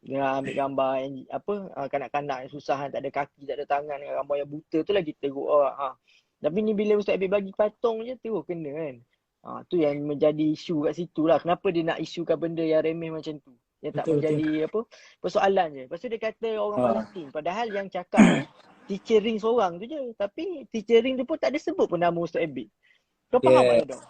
Dia ambil gambar yang apa, kanak-kanak yang susah kan, tak ada kaki, tak ada tangan, gambar yang buta tu lagi teruk orang. Tapi ni bila Ustaz Abid bagi patung je terus kena kan. Tu yang menjadi isu kat situ lah. Kenapa dia nak isukan benda yang remeh macam tu? Yang tak menjadi apa persoalan je. Lepas tu dia kata orang Palestin. Padahal yang cakap tu teacher Ring seorang tu je. Tapi teacher Ring tu pun tak ada sebut pun nama Ustaz Abid. Kau faham tak tu?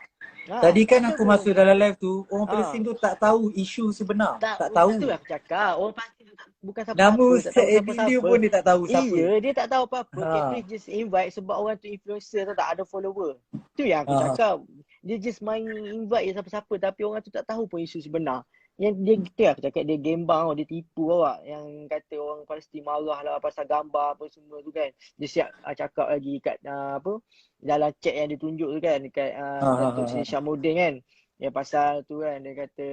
Tadi kan aku masuk dalam live tu, orang Palestin tu tak tahu isu sebenar. Tak tahu. Itu lah aku cakap. Orang Palestin bukan siapa-siapa. Nama Ustaz Abid dia pun dia tak tahu siapa. Iya, dia tak tahu apa-apa. Kepri just invite sebab orang tu influencer tu tak ada follower. Tu yang aku cakap. Dia just main invite siapa-siapa tapi orang tu tak tahu pun isu sebenar. Yang dia kita aku cakap dia gembang, dia tipu awak. Yang kata orang Palestin marah lah pasal gambar apa semua tu kan. Dia siap cakap lagi kat apa dalam chat yang dia tunjuk tu kan dekat Datuk Seri Syamuddin kan. Yang pasal tu kan dia kata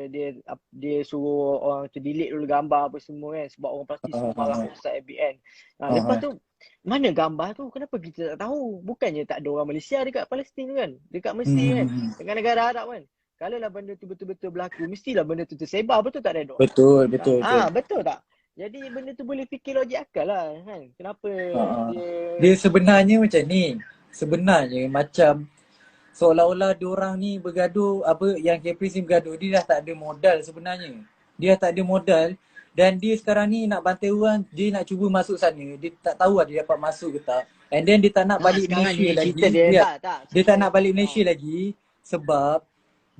dia suruh orang tu delete dulu gambar apa semua kan sebab orang Palestin semua marah Ustaz Abid kan. Lepas tu mana gambar tu? Kenapa kita tak tahu? Bukannya tak ada orang Malaysia dekat Palestin tu kan? Dekat Mesir kan? Dengan negara Arab kan? Kalau lah benda tu betul-betul berlaku, mestilah benda tu tersebar. Betul tak Redor? Betul. Betul tak? Jadi benda tu boleh fikir logik akal lah kan? Kenapa dia sebenarnya macam ni. Sebenarnya macam seolah-olah diorang ni bergaduh, apa yang Caprice ni bergaduh, dia dah tak ada modal sebenarnya. Dia dah tak ada modal dan dia sekarang ni nak bantai orang, dia nak cuba masuk sana. Dia tak tahu lah dia dapat masuk ke tak. And then dia tak nak balik Malaysia lagi. Dia tak nak balik Malaysia lagi sebab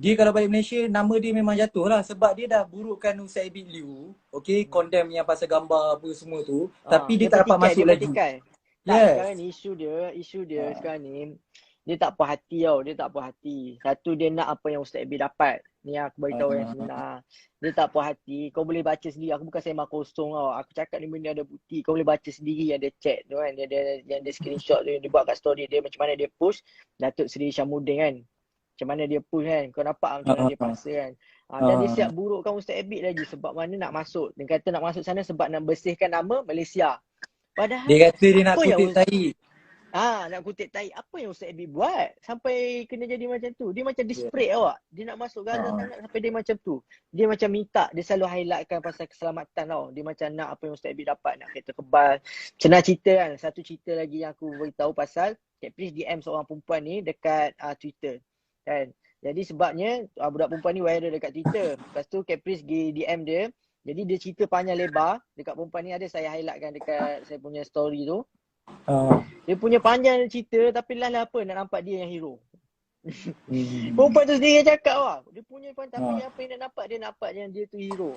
dia kalau balik Malaysia, nama dia memang jatuh lah sebab dia dah burukkan Ustaz Abid Liu, okay, condemn yang pasal gambar apa semua tu, tapi dia tak dapat masuk lagi. Sekarang ni isu dia sekarang ni, dia tak puas hati tau, dia tak puas hati. Satu, dia nak apa yang Ustaz Abid dapat. Ni aku beritahu yang sebenar. Dia tak puas hati, kau boleh baca sendiri. Aku bukan sembang kosong tau. Aku cakap ni benda ada bukti. Kau boleh baca sendiri yang dia chat tu kan. Yang dia screenshot tu, yang dia buat kat story dia. Macam mana dia push Datuk Seri Syamuddin kan. Macam mana dia push kan. Kau nampak macam mana dia paksa kan. Dan dia siap burukkan Ustaz Abid lagi. Sebab mana nak masuk. Dia kata nak masuk sana sebab nak bersihkan nama Malaysia. Padahal dia kata dia nak kutip tahi. Nak kutip tahi. Apa yang Ustaz Abid buat sampai kena jadi macam tu? Dia macam desperate awak. Dia nak masuk Gaza sangat sampai dia macam tu. Dia macam minta, dia selalu highlightkan pasal keselamatan tau. Dia macam nak apa yang Ustaz Abid dapat, nak kereta kebal. Senang cerita kan. Satu cerita lagi yang aku beritahu pasal Caprice DM seorang perempuan ni dekat Twitter kan. Jadi sebabnya budak perempuan ni viral dekat Twitter. Lepas tu Caprice pergi DM dia. Jadi dia cerita panjang lebar dekat perempuan ni, ada saya highlightkan dekat saya punya story tu. Dia punya panjang cerita tapi lah apa nak nampak dia yang hero. Perempuan tu sendiri cakap lah. Dia punya pun tapi Ha. apa yang dia nak nampak yang dia tu hero.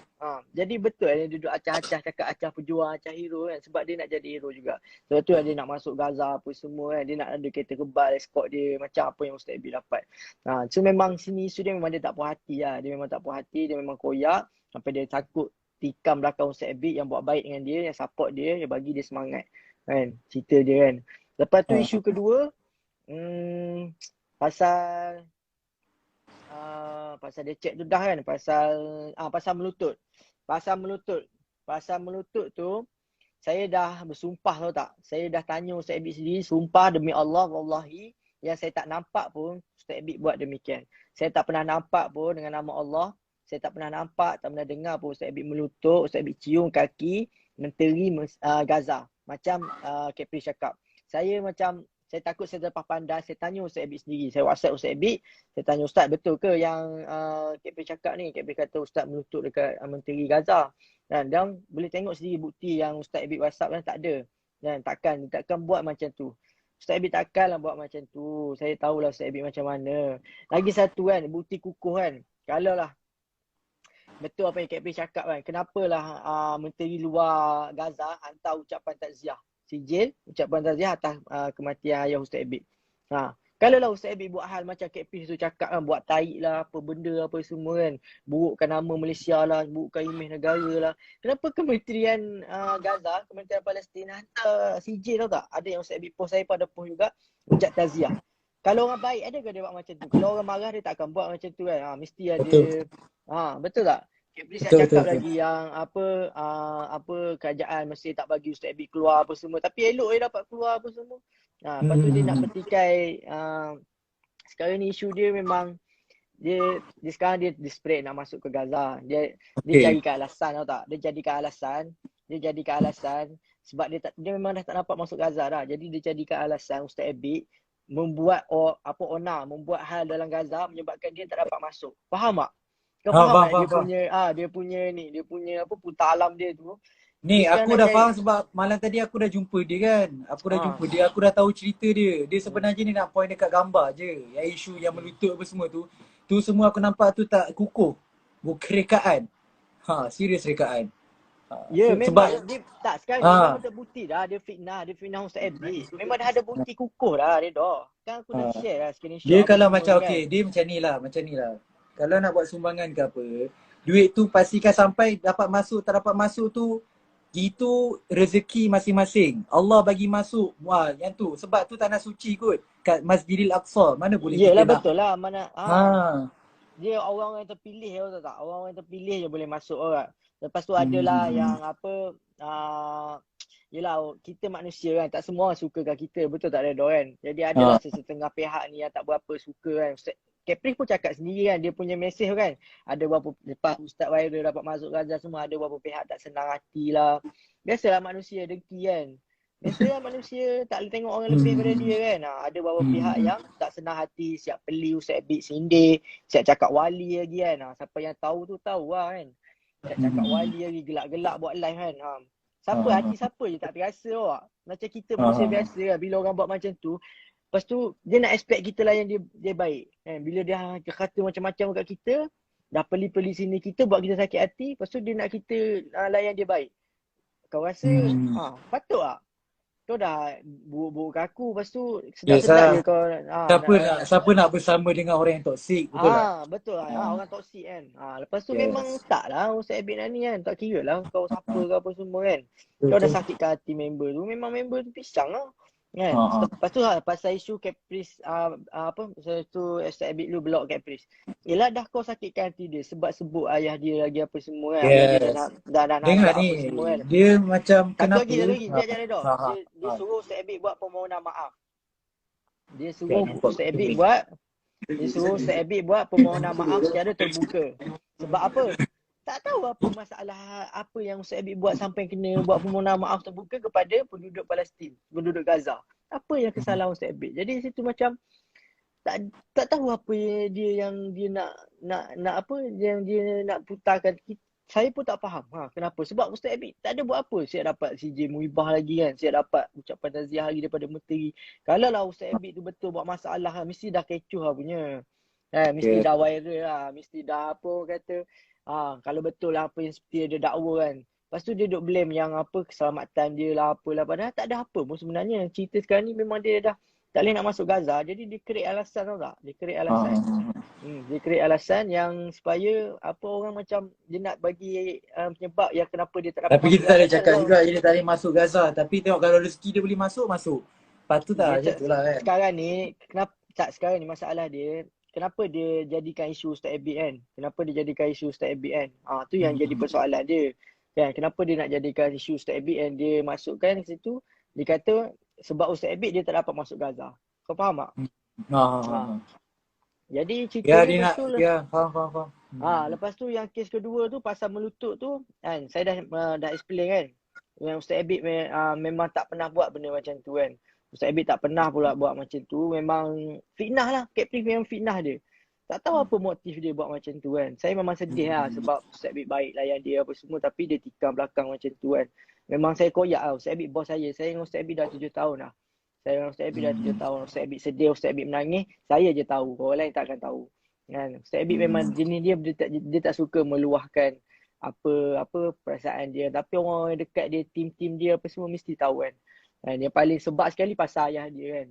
Jadi betul dia duduk acah-acah cakap acah pejuang, acah hero kan. Sebab dia nak jadi hero juga. Sebab tu dia nak masuk Gaza apa semua kan. Dia nak ada kereta kebal, escort dia macam apa yang Ustaz Abi dapat. So memang sini isu dia memang dia tak puas hati lah. Dia memang tak puas hati, dia memang koyak. Sampai dia takut tikam belakang Ustaz Abi yang buat baik dengan dia, yang support dia, yang bagi dia semangat. Kan, cerita dia kan. Lepas tu Ha. isu kedua, pasal pasal dia check tu dah kan, pasal melutut. Pasal melutut tu saya dah bersumpah tau tak. Saya dah tanya Ustaz Abid sendiri, sumpah demi Allah wallahi yang saya tak nampak pun Ustaz Abid buat demikian. Saya tak pernah nampak pun dengan nama Allah. Saya tak pernah nampak, tak pernah dengar pun Ustaz Abid melutut, Ustaz Abid cium kaki menteri Gaza. Macam Kepri cakap. Saya takut saya terlepas pandang. Saya tanya Ustaz Abid sendiri. Saya WhatsApp Ustaz Abid. Saya tanya Ustaz, betul ke yang Kepri cakap ni? Kepri kata Ustaz melutut dekat menteri Gaza. Dan boleh tengok sendiri bukti yang Ustaz Abid WhatsApp kan tak ada. Dan takkan buat macam tu. Ustaz Abid takkanlah buat macam tu. Saya tahulah Ustaz Abid macam mana. Lagi satu kan, bukti kukuh kan. Kalau lah betul apa yang Kak Pris cakap kan. Kenapalah menteri luar Gaza hantar ucapan takziah. Sijil ucapan takziah atas kematian ayah Ustaz Abid. Kalau lah Ustaz Abid buat hal macam Kak Pris tu cakap kan, buat taik lah, apa benda apa semua kan. Burukkan nama Malaysia lah, burukkan imej negara lah. Kenapa Kementerian Gaza, Kementerian Palestin hantar sijil tau tak? Ada yang Ustaz Abid post, saya pada post juga, ucap takziah. Kalau orang baik adakah dia buat macam tu? Kalau orang marah dia tak akan buat macam tu kan. Mesti ada. Betul. Betul tak? Kak Pris Betul, cakap betul. lagi yang apa kerajaan mesti tak bagi Ustaz Abid keluar apa semua. Tapi elok dia dapat keluar apa semua. Lepas tu dia nak petikai. Sekarang ni isu dia memang dia sekarang dia desperate nak masuk ke Gaza. Dia carikan alasan tau tak? Dia jadikan alasan sebab dia memang dah tak dapat masuk Gaza dah. Jadi dia jadikan alasan Ustaz Abid membuat membuat hal dalam Gaza menyebabkan dia tak dapat masuk. Faham tak? Kau faham tak dia punya apa putar alam dia tu. Ni Dia sekarang aku nak dah cari. faham sebab malam tadi aku dah jumpa dia kan. Aku dah tahu cerita dia. Dia sebenarnya ni nak point dekat gambar je. Yang isu yang melutut apa semua tu. Tu semua aku nampak tu tak kukuh. Bukan rekaan. Serius rekaan. Ya memang Sebab dia tak sekarang ni memang terbukti dah dia fitnah Ustaz Abid. Memang dah ada bukti kukuh dah dia dah. Kan aku dah share lah screenshot. dia kalau semua macam kan. dia macam ni lah. Kalau nak buat sumbangan ke apa, duit tu pastikan sampai dapat masuk, tak dapat masuk tu itu rezeki masing-masing. Allah bagi masuk. Yang tu. Sebab tu tanah suci kot. Kat Masjidil Aqsa. Mana boleh Yelah, kita nak. betul lah. Mana dia orang yang terpilih tahu tak? Orang yang terpilih je boleh masuk orang. Lepas tu adalah yang apa yelah kita manusia kan, tak semua orang suka kat kita, betul tak Redo kan? Jadi adalah sesetengah pihak ni yang tak berapa suka kan. Kepri pun cakap sendiri kan, dia punya mesej kan. Ada berapa, lepas Ustaz Wairul dapat masuk Gaza semua, ada berapa pihak tak senang hati lah. Biasalah manusia dengki kan. Biasalah manusia tak boleh tengok orang lebih pada dia kan. Ada beberapa pihak yang tak senang hati, siap beli Ustaz Abid sindir, siap cakap wali lagi kan. Siapa yang tahu tu tahu lah kan. Siap cakap wali lagi, gelak-gelak buat live kan. Hati siapa je tak terasa awak. Macam kita manusia biasa kan, bila orang buat macam tu, lepas tu dia nak expect kita lah yang dia baik kan. Bila dia kata macam-macam kat kita, dah peli-peli sini kita, buat kita sakit hati, lepas tu dia nak kita layan dia baik. Kau rasa patut tak? Kau dah buruk-buruk ke aku, lepas tu sedap-sedap je kau. Siapa nak bersama dengan orang yang toksik, betul tak? Betul lah. Orang toksik kan. Lepas tu memang tak lah Ustaz Abid ni kan. Tak kira lah kau siapa ke apa semua kan. Kau dah sakitkan hati member tu, memang member tu pisang lah. Kan? Lepas tu pasal isu Caprice pasal tu Ustaz Abid lu block Caprice. Yelah dah kau sakitkan hati dia sebab sebut ayah dia lagi apa semua kan. Ayah dia dah dengar nampak ni, apa semua kan. dia macam kenapa Satu lagi jangan dah. Dia suruh Ustaz Abid buat permohonan maaf. Dia suruh Ustaz Abid buat permohonan maaf secara terbuka. Sebab apa? Tak tahu apa masalah apa yang Ustaz Abid buat sampai kena buat permohonan maaf terbuka kepada penduduk Palestin, penduduk Gaza. Apa yang kesalahan Ustaz Abid? Jadi situ macam tak tahu apa dia yang dia nak apa yang dia nak putarkan saya pun tak faham kenapa. Sebab Ustaz Abid tak ada buat apa. Saya dapat CJ Muibah lagi kan. Saya dapat ucapan taziah lagi daripada menteri. Kalau lah Ustaz Abid tu betul buat masalah mesti dah kecoh lah punya. Mesti Okay. dah viral lah. Mesti dah apa orang kata. Kalau betul lah apa yang seperti dia dakwa kan. Lepas tu dia duk blame yang apa keselamatan dia lah apalah. Padahal tak ada apa pun sebenarnya. Cerita sekarang ni memang dia dah tak boleh nak masuk Gaza. Jadi dia create alasan tau tak? Dia create alasan. Dia create alasan yang supaya apa orang macam dia nak bagi penyebab yang kenapa dia tak dapat Tapi masuk kita tak Gaza boleh tu cakap adalah juga dia tak boleh masuk Gaza. Tapi tengok kalau rezeki dia boleh masuk, masuk. Patut dia tak macam tu lah kan. sekarang ni kenapa tak sekarang ni masalah dia kenapa dia jadikan isu Ustaz Abid kan? Kenapa dia jadikan isu Ustaz Abid kan? Tu yang jadi persoalan dia. Kan kenapa dia nak jadikan isu Ustaz Abid kan? Dia masukkan ke situ dia kata sebab Ustaz Abid dia tak dapat masuk Gaza. Kau faham tak? Ha, ha, ha, Ha. ha. Jadi Ya ceritanya dia lepas nak, tu ya faham, faham, faham. lepas tu yang kes kedua tu pasal melutut tu kan saya dah explain kan. Yang Ustaz Abid memang tak pernah buat benda macam tu kan. Ustaz Abid tak pernah pula buat macam tu. Memang fitnah lah. Capri memang fitnah dia. Tak tahu apa motif dia buat macam tu kan. Saya memang sedih lah sebab Ustaz Abid baik layan dia apa semua tapi dia tikam belakang macam tu kan. Memang saya koyak lah. Ustaz Abid bos saya. Saya dengan Ustaz Abid dah 7 tahun lah. Saya dengan Ustaz Abid dah 7 tahun. Ustaz Abid sedih, Ustaz Abid menangis. Saya je tahu. Orang lain takkan tahu. Kan? Ustaz Abid memang jenis dia tak suka meluahkan apa perasaan dia. Tapi orang yang dekat dia, tim-tim dia apa semua mesti tahu kan. Yang paling sebab sekali pasal ayah dia kan.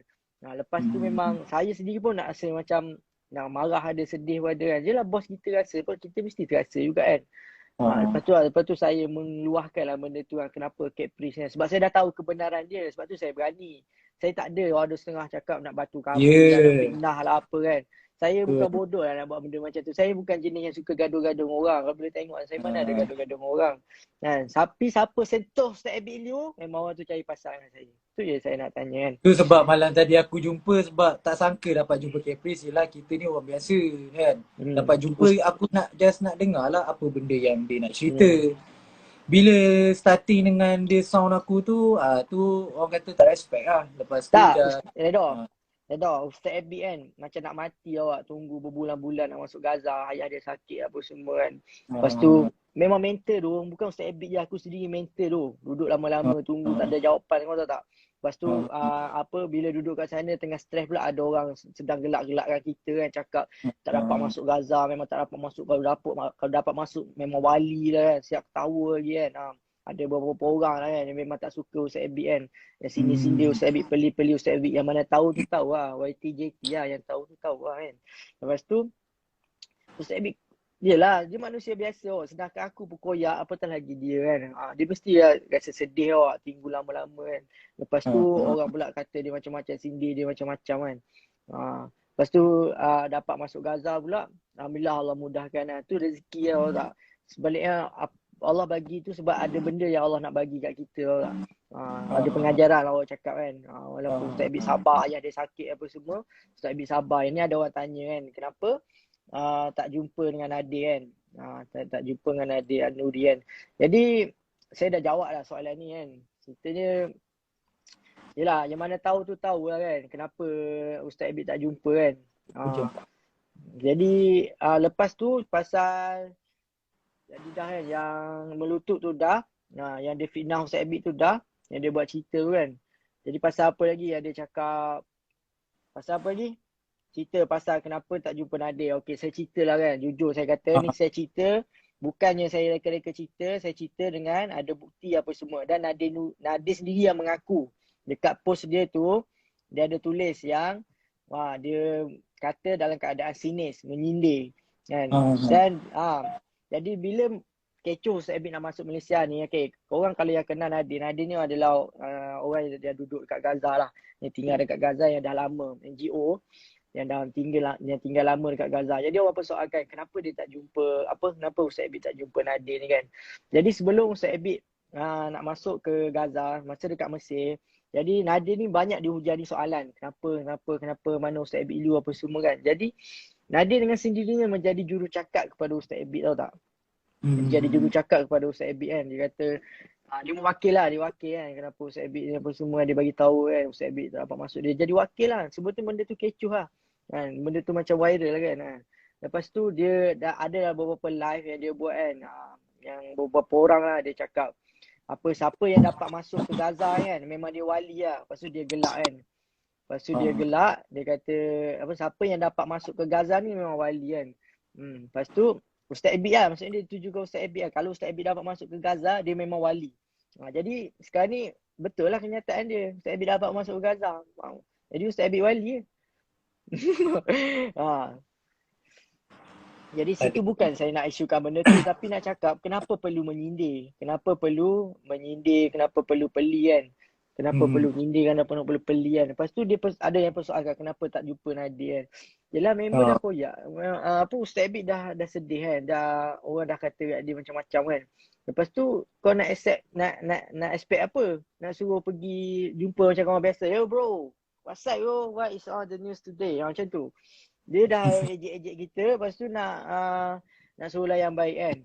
Lepas tu memang saya sendiri pun nak rasa macam nak marah ada, sedih pun ada kan. Yelah bos kita rasa pun kita mesti terasa juga kan. Lepas tu saya mengeluahkan lah benda tu kan. Kenapa Caprice kan. Sebab saya dah tahu kebenaran dia. Sebab tu saya berani. Saya tak ada ada setengah cakap nak batu kambing lah, nak fitnah lah apa kan. Saya bukan bodoh lah nak buat benda macam tu. Saya bukan jenis yang suka gaduh-gaduh dengan orang. Kalau boleh tengok saya mana ada gaduh-gaduh dengan orang. Kan? Tapi siapa sentuh Ustaz Abid Liu, memang orang tu cari pasal dengan saya. Tu je saya nak tanya kan. Tu sebab malam tadi aku jumpa sebab tak sangka dapat jumpa Caprice. Yelah kita ni orang biasa kan. Dapat jumpa aku nak dengar lah apa benda yang dia nak cerita. Bila starting dengan dia sound aku tu, tu orang kata tak respect lah. Lepas tu Tak, dah Ustaz Abid kan macam nak mati awak tunggu berbulan-bulan nak masuk Gaza, ayah dia sakit apa semua kan. Lepas tu memang mental tu, bukan Ustaz Abid je, aku sendiri mental tu. Duduk lama-lama tunggu tak ada jawapan, kau tahu tak? Lepas tu bila duduk kat sana tengah stres pula ada orang sedang gelak-gelakkan kita kan, cakap tak dapat masuk Gaza, memang tak dapat masuk. Kalau dapat masuk memang wali lah kan, siap ketawa lagi kan. Ada beberapa orang lah kan yang memang tak suka Ustaz Abid kan. Yang sindir-sindir Ustaz Abid, peli-peli Ustaz Abid. Yang mana tahu tu tahu lah. YTJT lah yang tahu tu tahu lah kan. Lepas tu Ustaz Abid, yelah dia manusia biasa. Sedangkan aku pun koyak, apatah lagi dia kan. Dia mesti rasa sedih tinggal lama-lama kan. Lepas tu orang pula kata dia macam-macam, sindir dia macam-macam kan. Lepas tu dapat masuk Gaza pula. Alhamdulillah Allah mudahkan lah. Tu rezeki lah tak. Sebaliknya Allah bagi tu sebab ada benda yang Allah nak bagi kat kita lah. Ada pengajaran lah orang cakap kan. Walaupun Ustaz Abid sabar, ayah dia sakit apa semua, Ustaz Abid sabar. Ini ada orang tanya kan, kenapa tak jumpa dengan Nadir kan. Tak jumpa dengan Nadir An-Nuri kan. Jadi saya dah jawab lah soalan ni kan. Ceritanya yelah, yang mana tahu tu tahu lah kan. Kenapa Ustaz Abid tak jumpa kan. Jadi lepas tu pasal jadi dah kan yang melutut tu dah. Yang dia fitnah Ustaz Abid tu dah. Yang dia buat cerita tu kan. Jadi pasal apa lagi yang dia cakap. Pasal apa lagi? Cerita pasal kenapa tak jumpa Nadir. Okey, saya cerita lah kan. Jujur saya kata ni saya cerita. Bukannya saya reka-reka cerita. Saya cerita dengan ada bukti apa semua. Dan Nadir sendiri yang mengaku. Dekat post dia tu. Dia ada tulis yang dia kata dalam keadaan sinis. Menyindir. Kan? Dan jadi bila kecoh Ustaz Abid nak masuk Malaysia ni, okay, korang kalau yang kenal Nadir ni adalah orang yang dia duduk dekat Gaza lah. Yang tinggal dekat Gaza yang dah lama, NGO yang dah tinggal lama dekat Gaza. Jadi orang persoalkan kenapa dia tak jumpa, kenapa Ustaz Abid tak jumpa Nadir ni kan. Jadi sebelum Ustaz Abid nak masuk ke Gaza, masa dekat Mesir, jadi Nadir ni banyak dihujani soalan. Kenapa, mana Ustaz Abid Liu apa semua kan. Jadi Nadir dengan sendirinya menjadi jurucakap kepada Ustaz Abid, tahu tak? Menjadi jurucakap kepada Ustaz Abid kan. Dia kata dia mewakil lah, dia wakil kan. Kenapa Ustaz Abid ni apa semua dia bagi tahu kan. Ustaz Abid tak dapat masuk, dia jadi wakil lah. Sebetulnya benda tu kecoh lah kan. Benda tu macam viral lah kan. Lepas tu dia dah ada beberapa live yang dia buat kan. yang beberapa orang lah dia cakap apa siapa yang dapat masuk ke Gaza kan memang dia wali lah. Lepas tu dia gelak kan. Lepas tu dia gelak, dia kata apa siapa yang dapat masuk ke Gaza ni memang wali kan. Lepas tu Ustaz Abid lah, maksudnya dia tuju ke Ustaz Abid lah. Kalau Ustaz Abid dapat masuk ke Gaza, dia memang wali. Jadi sekarang ni betul lah kenyataan dia. Ustaz Abid dapat masuk ke Gaza. Jadi Ustaz Abid wali. ha. Jadi situ bukan saya nak isukan benda tu, tapi nak cakap kenapa perlu menyindir. Kenapa perlu menyindir, kenapa perlu peli kan. Kenapa perlu nyindir, kenapa perlu peli kan. Lepas tu dia ada yang persoalkan kenapa tak jumpa Nadir kan. Yelah member dah koyak. Apa Ustaz Abid dah sedih kan. Orang dah kata kat dia macam-macam kan. Lepas tu kau nak accept, nak expect apa? Nak suruh pergi jumpa macam kawan biasa. Yo bro, what's up bro? What is all the news today? Macam tu. Dia dah ejek-ejek kita, lepas tu nak suruh layan baik kan.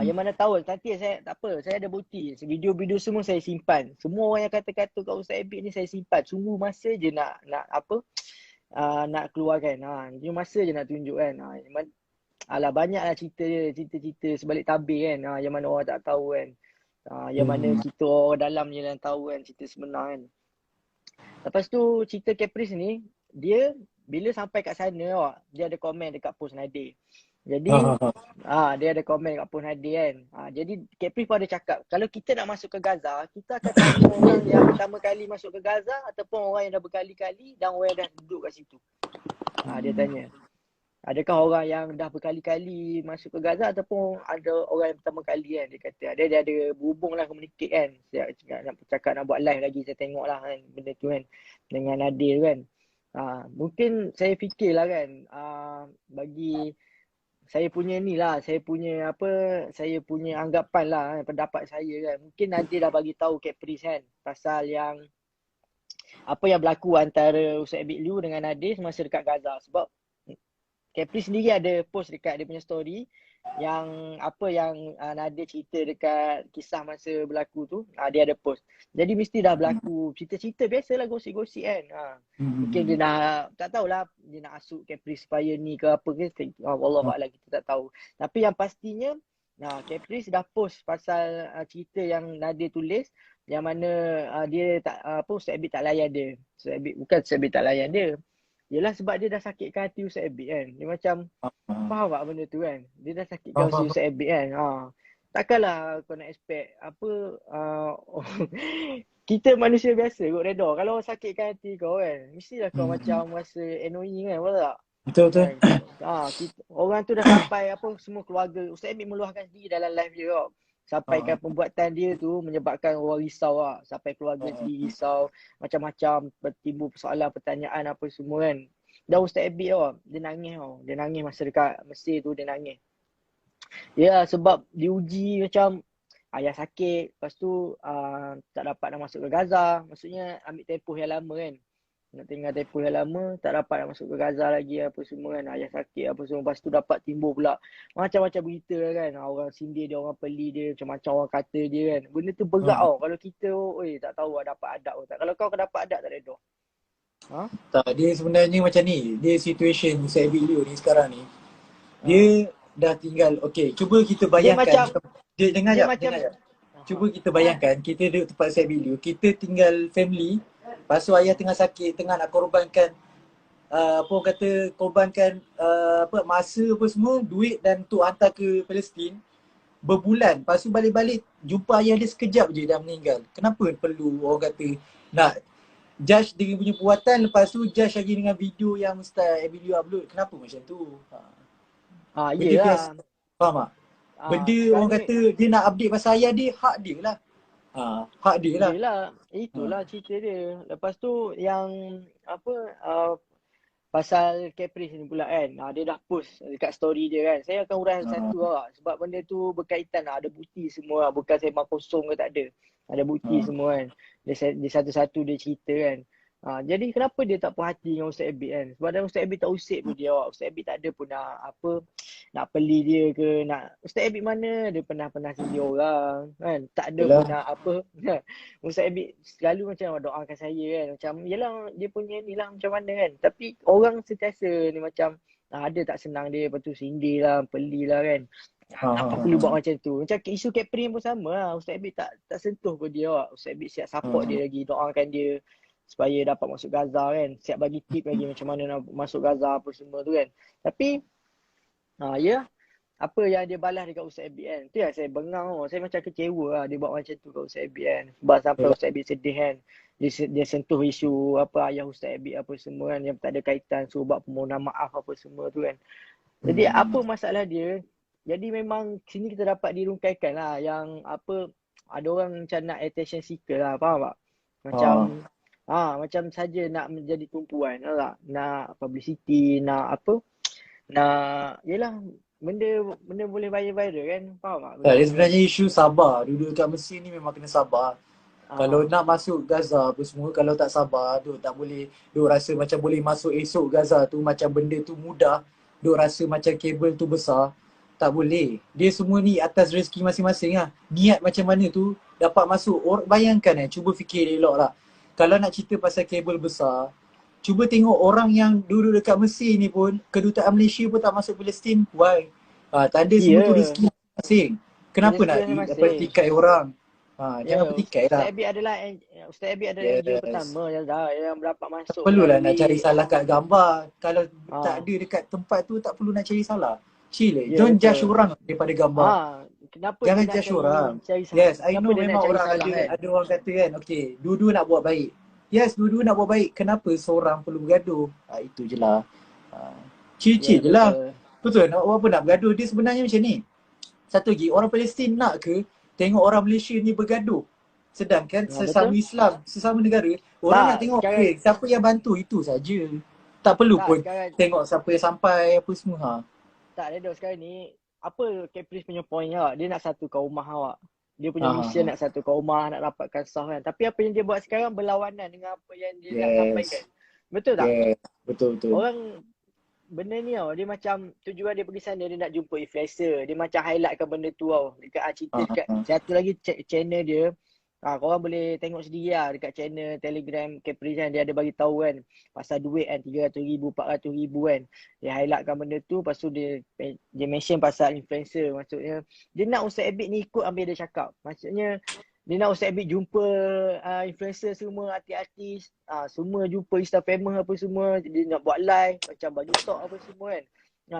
Yang mana tahu, nanti saya tak apa, saya ada bukti. Video-video semua saya simpan. Semua orang yang kata-kata kat Ustaz Abid ni saya simpan. Sungguh masa je nak apa, nak keluarkan. Dia masa je nak tunjuk kan. Alah banyaklah cerita-cerita sebalik tabir kan. Yang mana orang tak tahu kan. Yang mana kita orang dalam je yang tahu kan cerita sebenar kan. Lepas tu cerita Caprice ni, dia bila sampai kat sana dia ada komen dekat post Nadir. Jadi dia ada komen kat post Nadir kan. Jadi Caprice pun ada cakap kalau kita nak masuk ke Gaza, kita akan tanya orang yang pertama kali masuk ke Gaza ataupun orang yang dah berkali-kali dan orang yang dah duduk kat situ. Dia tanya. Adakah orang yang dah berkali-kali masuk ke Gaza ataupun ada orang yang pertama kali kan. Dia kata dia ada berhubung lah, communicate kan. Saya nak cakap nak buat live lagi, saya tengok lah kan benda tu kan dengan Nadir kan. Mungkin saya fikirlah kan bagi saya punya ni lah, saya punya anggapan lah pendapat saya kan. Mungkin nanti dah bagi tahu Caprice kan pasal yang apa yang berlaku antara Ustaz Abid Liu dengan Nadir semasa dekat Gaza. Sebab Caprice sendiri ada post dekat dia punya story yang apa yang Nadir cerita dekat kisah masa berlaku tu, dia ada post. Jadi mesti dah berlaku cerita-cerita biasalah, gosip-gosip kan. Mungkin dia nak, tak tahulah dia nak asuk Caprice supaya ni ke apa ke, wallahualam kita tak tahu. Tapi yang pastinya Caprice dah post pasal cerita yang Nadir tulis yang mana dia tak Ustaz Abid tak layan dia. Bukan Ustaz Abid tak layan dia. Yelah sebab dia dah sakitkan hati Ustaz Abid kan. Dia macam faham tak benda tu kan. Dia dah sakitkan hati Ustaz Abid kan. Takkanlah kau nak expect apa kita manusia biasa kot redha. Kalau orang sakitkan hati kau kan, mestilah kau macam rasa annoying kan, betul tak? Betul. Orang tu dah sampai apa semua keluarga. Ustaz Abid meluahkan sendiri dalam live dia tau. Sampaikan pembuatan dia tu menyebabkan orang risau lah. Sampai keluarga sendiri risau. Macam-macam timbul persoalan, pertanyaan apa semua kan. Dan Ustaz Abid tau, dia nangis tau. Dia nangis masa dekat Mesir tu, dia nangis. Ya sebab diuji macam ayah sakit. Lepas tu tak dapat nak masuk ke Gaza. Maksudnya ambil tempoh yang lama kan. Nak tinggal tempoh yang lama, tak dapat nak masuk ke Gaza lagi apa semua kan. Ayah sakit apa semua. Lepas tu dapat timbul pula macam-macam berita kan. Orang sindir dia, orang peli dia, macam-macam orang kata dia kan. Benda tu berat tau. Kalau kita, tak tahu dapat adab tak. Kalau kau dapat adab tak ada. Tak, dia sebenarnya macam ni. Dia situation Ustaz Abid Liu ni sekarang ni. Dia dah tinggal, cuba kita bayangkan. Dia dengar jap. Cuba kita bayangkan, kita duduk tempat Ustaz Abid Liu. Kita tinggal family. Lepas tu ayah tengah sakit, tengah nak korbankan korbankan masa apa semua, duit dan untuk hantar ke Palestin berbulan. Lepas tu balik-balik jumpa ayah dia sekejap je dah meninggal. Kenapa perlu orang kata nak judge dia punya perbuatan, lepas tu judge lagi dengan video yang Ustaz Abid Liu upload? Kenapa macam tu? Iyalah. Faham tak? Benda orang kata dia nak update pasal ayah dia, hak dia lah. Hak dia lah. Itulah cerita dia. Lepas tu yang pasal Caprice ni pula kan. Dia dah post dekat story dia kan. Saya akan uraikan satu lah. Sebab benda tu berkaitan lah. Ada bukti semua lah. Bukan sembang kosong ke tak ada. Ada bukti semua kan. Dia satu-satu dia cerita kan. Jadi kenapa dia tak puas hati dengan Ustaz Abid kan? Sebab Ustaz Abid tak usik pun dia. Ustaz Abid tak ada pun nak peli dia ke. Ustaz Abid mana dia pernah sindir orang kan. Tak ada pun nak apa. Ustaz Abid selalu macam doakan saya kan. Macam yelah dia punya ni lah macam mana kan. Tapi orang sentiasa ni macam ada tak senang dia. Lepas tu sindir lah, peli lah kan. Ha ha Kenapa ha. perlu Ha. buat macam tu? Macam isu Capri pun sama lah. Ustaz Abid tak sentuh pun dia awak. Ustaz Abid siap support dia Ha. lagi. Doakan dia supaya dapat masuk Gaza kan. Siap bagi tip lagi macam mana nak masuk Gaza apa semua tu kan. Tapi ya, apa yang dia balas dekat Ustaz Abid kan. Tu yang saya bengang tau. Saya macam kecewa lah dia buat macam tu kat Ustaz Abid kan. Sebab sampai Betul. Ustaz Abid sedih kan. Dia sentuh isu apa ayah Ustaz Abid apa semua kan. Yang tak ada kaitan. Suruh buat permohonan maaf apa semua tu kan. Jadi apa masalah dia? Jadi memang sini kita dapat dirungkaikan lah yang apa ada orang macam nak attention seeker lah, faham tak? Macam Ha. macam saja nak menjadi tumpuan, tahu tak? Nak publicity, nak apa? Nak yelah benda benda boleh viral kan, faham tak Tak, benda dia tu kan? sebenarnya isu sabar. Duduk kat Mesir ni memang kena sabar. Kalau Ah, nak masuk Gaza apa semua, kalau tak sabar, duk tak boleh, duk rasa macam boleh masuk esok Gaza tu, macam benda tu mudah, duk rasa macam kabel tu besar, tak boleh. Dia semua ni atas rezeki masing-masing lah. Niat macam mana tu dapat masuk. Bayangkan cuba fikir elok lah. Kalau nak cerita pasal kabel besar, cuba tengok orang yang duduk dekat Mesir ni pun, kedutaan Malaysia pun tak masuk Palestin. Why? Tanda semua tu iya, rezeki masing-masing. Kenapa rezeki nak masing-masing. petikai orang? Jangan Ya, petikai Ustaz lah. Abid adalah Ustaz Abid adalah NGO Yes. pertama yang dapat Tak masuk perlulah nak cari melalui salah kat gambar. Kalau tak ah ada dekat tempat tu, tak perlu nak cari salah. Chill. ya Don't judge betul. orang daripada gambar. Kenapa dia Jangan nak judge orang. cari Yes, I kenapa know dia nak memang cari orang salah kan? ada orang kata kan, okay, dua-dua nak buat baik. Yes, dua-dua nak buat baik. Kenapa seorang perlu bergaduh? Itu je lah. Ya Chill-chill je lah. betul. Betul, apa nak bergaduh? Dia sebenarnya macam ni. Satu lagi, orang Palestin nak ke tengok orang Malaysia ni bergaduh? Sedangkan Betul. sesama Islam, sesama negara, orang nak Tak, tengok sekarang siapa yang bantu itu saja. Tak perlu tak pun sekarang tengok siapa yang sampai apa semua. tak Redo sekarang ni apa Caprice punya point awak? Dia nak satukan rumah awak. Dia punya Ha, ha, mission ha. nak satukan rumah, nak dapatkan sah kan. Tapi apa yang dia buat sekarang berlawanan dengan apa yang dia nak sampaikan. Yes. Betul tak? Yes. Betul betul. Orang benda ni tau, dia macam tujuan dia pergi sana dia nak jumpa influencer. Dia macam highlightkan benda tu tau. Dekat cerita Ha, ha, dekat ha. satu lagi channel dia. Korang boleh tengok sendiri lah dekat channel Telegram Caprice kan. Dia ada bagi tahu kan pasal duit kan 300,000, 400,000 kan. Dia highlightkan benda tu. Lepas tu dia mention pasal influencer. Maksudnya dia nak Ustaz Abid ni ikut ambil dia cakap. Maksudnya dia nak Ustaz Abid jumpa influencer semua, artis-artis, semua jumpa Insta famous apa semua. Dia nak buat live macam bagi talk apa semua kan.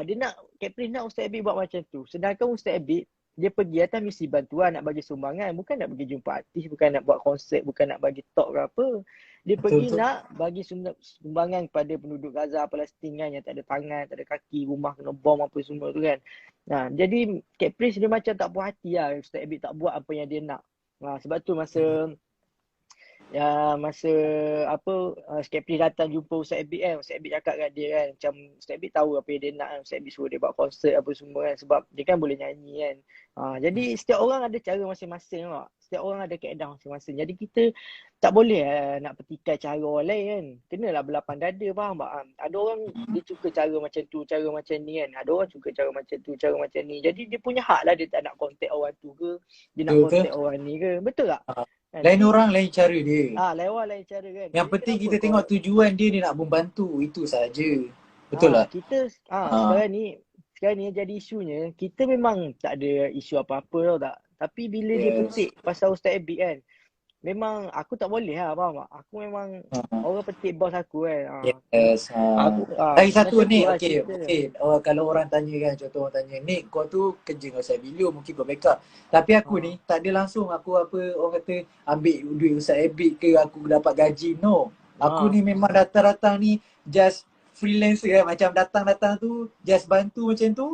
Dia nak Caprice nak Ustaz Abid buat macam tu. Sedangkan Ustaz Abid dia pergi atas misi bantuan, nak bagi sumbangan, bukan nak pergi jumpa artis, bukan nak buat konsert, bukan nak bagi talk ke apa. Dia Betul pergi betul. nak bagi sumbangan kepada penduduk Gaza, Palestin kan, yang tak ada tangan, tak ada kaki, rumah kena bom apa semua tu kan. Jadi Caprice dia macam tak puas hati lah Ustaz Abid tak buat apa yang dia nak. Sebab tu masa apa Caprice datang jumpa Ustaz Abid kan, Ustaz Abid cakap kat dia kan, macam Ustaz Abid tahu apa yang dia nak kan. Ustaz Abid suruh dia buat konsert apa semua kan, sebab dia kan boleh nyanyi kan. Jadi setiap orang ada cara masing-masing tak? Setiap orang ada kaedah masing-masing. Jadi kita tak boleh nak petikai cara orang lain kan. Kenalah berlapang dada, faham tak? Ada orang dia suka cara macam tu, cara macam ni kan. Ada orang suka cara macam tu, cara macam ni. Jadi dia punya hak lah dia tak nak contact orang tu ke, dia nak Betul betul. contact orang ni ke. Betul tak? Ha. Lain Jadi orang lain cara dia. lewat lain cara kan. Yang Jadi penting kenapa kita kau tengok tujuan dia nak membantu, itu saja. Betul tak? kita Ha. sekarang ni jadi isunya kita memang tak ada isu apa-apa tau tak. Tapi bila dia Yes. petik pasal Ustaz Abid kan, memang aku tak boleh lah, faham tak? Aku memang Ha. orang petik bos aku kan. Yes. Aku Lagi satu macam tu ni, lah okay, cerita dia. okay. Kalau orang tanya kan, contoh orang tanya, Nick kau tu kerja dengan Ustaz Bilio, mungkin kau backup. Tapi aku ni, tak ada langsung aku apa, orang kata ambil duit Ustaz Abid ke, aku dapat gaji. No. Aku ni memang datang-datang ni just freelancer kan. Macam datang-datang tu, just bantu macam tu.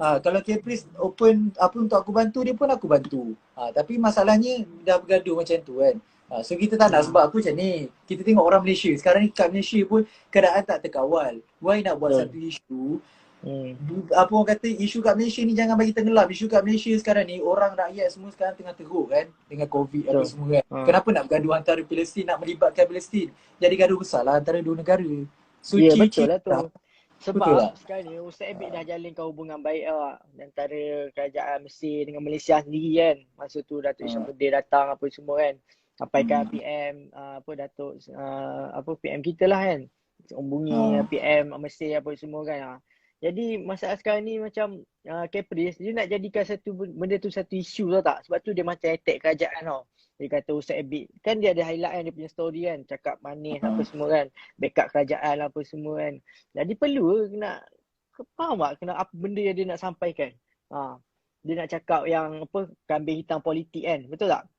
Kalau Caprice open apa untuk aku bantu, dia pun aku bantu. Tapi masalahnya dah bergaduh macam tu kan. So kita tak nak, sebab aku macam ni. Kita tengok orang Malaysia. Sekarang ni kat Malaysia pun keadaan tak terkawal. Why nak buat satu isu? Apa orang kata, isu kat Malaysia ni jangan bagi tenggelam. Isu kat Malaysia sekarang ni, orang rakyat semua sekarang tengah teruk kan. Dengan COVID apa semua kan. Kenapa nak bergaduh antara Palestin, nak melibatkan Palestin? Jadi gaduh besar lah antara dua negara. So Ya betul lah tu. Betul Sebab tak? sekarang ni Ustaz Abid dah jalinkan hubungan baik antara kerajaan Mesir dengan Malaysia sendiri kan. Masa tu Datuk Isyamuddin datang apa semua kan. Sampaikan PM PM kita lah kan. Hubungi PM Mesir apa semua kan. Jadi masalah sekarang ni macam Caprice dia nak jadikan satu benda tu satu isu tau tak. Sebab tu dia macam attack kerajaan tau. Dia kata Ustaz Abid. Kan dia ada highlight kan dia punya story kan. Cakap manis apa semua kan. Backup kerajaan apa semua kan. Jadi perlu ke nak faham tak kena apa benda yang dia nak sampaikan. Dia nak cakap yang apa kambing hitam politik kan. Betul tak?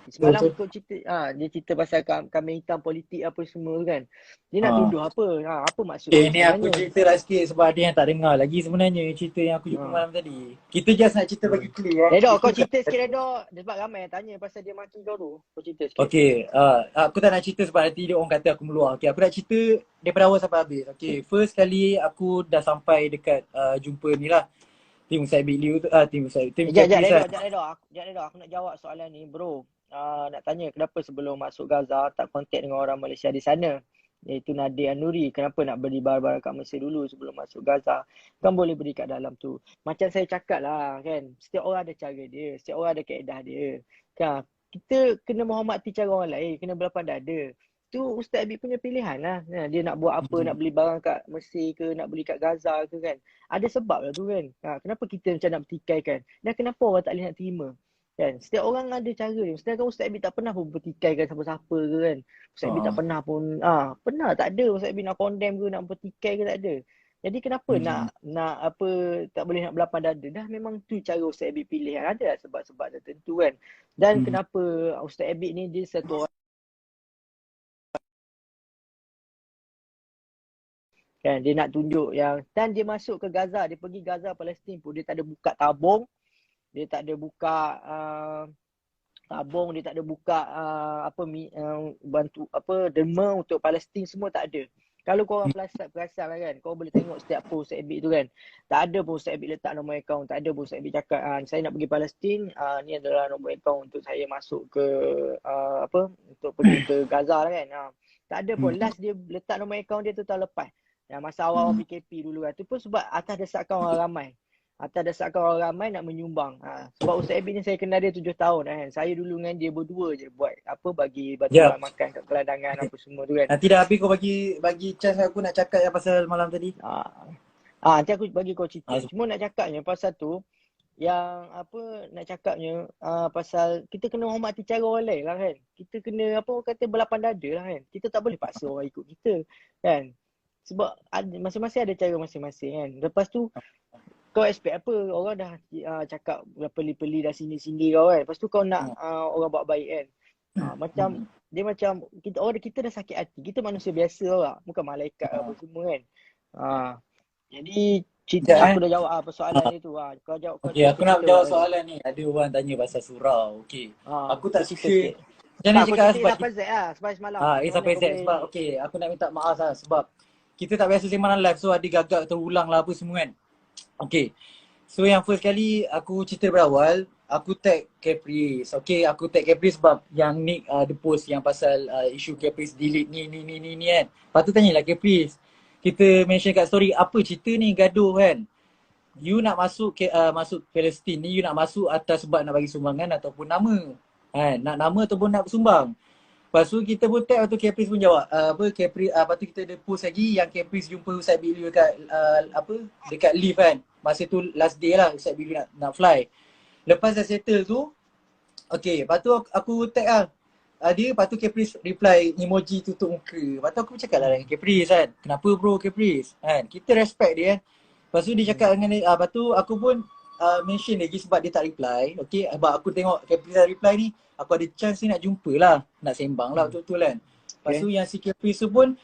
Semalam Betul. kau cerita dia cerita pasal kambing hitam politik apa semua kan. Dia nak tuduh apa? Apa maksud dia Ni aku sebenarnya? cerita lah sikit sebab ada yang tak dengar lagi sebenarnya cerita yang aku jumpa malam tadi. Kita just nak cerita bagi clear Redok, kau cerita sikit Redok. Sebab ramai yang tanya pasal dia maki kau tu. Kau cerita sikit. Okay, aku tak nak cerita sebab nanti dia orang kata aku meluah. Okay, aku nak cerita daripada awal sampai habis. Okay, first kali aku dah sampai dekat jumpa ni lah. Tim Ustaz Abid Liu tu, tim Sekejap Redok. Aku nak jawab soalan ni bro. Nak tanya kenapa sebelum masuk Gaza tak kontak dengan orang Malaysia di sana. Iaitu Nadir Anuri. Kenapa nak beli barang-barang kat Mesir dulu sebelum masuk Gaza. Kan boleh beli kat dalam tu. Macam saya cakap lah kan. Setiap orang ada cara dia. Setiap orang ada kaedah dia. Kan? Kita kena menghormati cara orang lain. Kena berlapang dada. Tu Ustaz Abid punya pilihan lah. Dia nak buat apa, nak beli barang kat Mesir ke, nak beli kat Gaza ke kan. Ada sebab lah tu kan. Kenapa kita macam nak bertikai kan. Dan kenapa orang tak boleh nak terima. Kan? Setiap orang ada cara dia. Sedangkan Ustaz Abid tak pernah pun bertikaikan siapa-siapa ke kan. Ustaz Abid tak pernah pun, pernah tak ada Ustaz Abid nak condemn ke, nak bertikai ke tak ada. Jadi kenapa nak apa, tak boleh nak berlapang dada. Dah memang tu cara Ustaz Abid pilih. Ada lah sebab-sebab tertentu kan. Dan kenapa Ustaz Abid ni dia satu orang kan, dia nak tunjuk yang dan dia masuk ke Gaza, dia pergi Gaza Palestin pun dia tak ada buka tabung, dia tak ada buka tabung, dia tak ada buka bantu apa derma untuk Palestin, semua tak ada. Kalau kau orang perasan lah kan, kau boleh tengok setiap post Ustaz Abid tu kan, tak ada pun Ustaz Abid letak nombor akaun, tak ada pun Ustaz Abid cakap saya nak pergi Palestin, ni adalah nombor akaun untuk saya masuk ke untuk pergi ke Gaza lah kan. Tak ada pun. Last dia letak nombor akaun dia tu tahun lepas. Yang masa awal PKP dulu kan. Tu pun sebab atas desakan orang ramai. Atas desakan orang ramai nak menyumbang. Sebab Ustaz Abid ni saya kenal dia 7 tahun kan. Saya dulu dengan dia berdua je buat bagi bantuan makan kat gelandangan apa semua tu kan. Nanti dah habis kau bagi chance aku nak cakap yang pasal malam tadi. Nanti aku bagi kau cerita. Cuma nak cakapnya pasal tu yang nak cakapnya pasal kita kena hormati cara orang lain lah kan. Kita kena kata berlapang dada lah kan. Kita tak boleh paksa orang ikut kita kan. Sebab masing-masing ada cara masing-masing kan. Lepas tu kau expect apa? Orang dah cakap peli-peli dah sini-sini kau kan. Lepas tu kau nak orang buat baik kan. Macam dia macam kita dah sakit hati. Kita manusia biasa lah. Bukan malaikat apa semua kan. Jadi cerita aku dah jawab persoalan dia tu. Kau jawab. Okay, aku nak jawab soalan ni. Ada orang tanya pasal surau. Okay. Aku tak suka. Jangan cakap sebab Z lah. Sebab semalam. Sampai Z sebab okay. Aku nak minta maaf lah sebab kita tak biasa sembang live, so ada gagak terulang lah apa semua kan. Okay, so yang first kali aku cerita berawal, aku tag Caprice. Okay, aku tag Caprice sebab yang Nick the post yang pasal isu Caprice delete ni kan. Lepas tu tanyalah Caprice, kita mention kat story, apa cerita ni gaduh kan. You nak masuk Palestin ni, you nak masuk atas sebab nak bagi sumbangan ataupun nama kan, nak nama ataupun nak bersumbang. Lepas tu kita pun tag, lepas tu Caprice pun jawab lepas tu kita ada post lagi yang Caprice jumpa Ustaz Abid Liu dekat dekat lift kan. Masa tu last day lah Ustaz Abid Liu nak fly. Lepas dah settle tu, okay, lepas tu aku tag lah dia, lepas tu Caprice reply emoji tutup muka. Lepas tu aku cakap lah dengan Caprice kan, kenapa bro Caprice kan, kita respect dia kan. Lepas tu dia cakap dengan dia, lepas tu aku pun mention lagi sebab dia tak reply. Okay, sebab aku tengok Caprice dah reply ni, aku ada chance ni nak jumpa lah, nak sembang lah betul-betul kan. Lepas tu yang si Caprice tu pun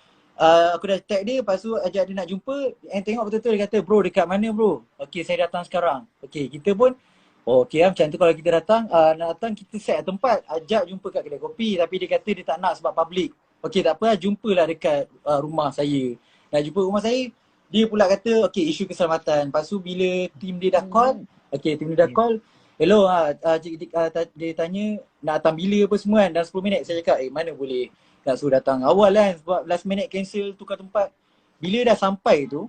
aku dah tag dia, lepas tu ajak dia nak jumpa. And tengok betul-betul dia kata, bro dekat mana bro? Okay, saya datang sekarang. Okay, kita pun okay lah macam tu. Kalau kita datang, nak datang kita set tempat, ajak jumpa kat kedai kopi. Tapi dia kata dia tak nak sebab public. Okay, tak apa lah, jumpalah dekat rumah saya. Nak jumpa rumah saya, dia pula kata okay, isu keselamatan. Lepas tu bila tim dia dah call, okay, tim dia dah call, hello, dia tanya nak datang bila apa semua kan, dalam 10 minit. Saya cakap mana boleh nak suruh datang awal kan, sebab last minute cancel tukar tempat. Bila dah sampai tu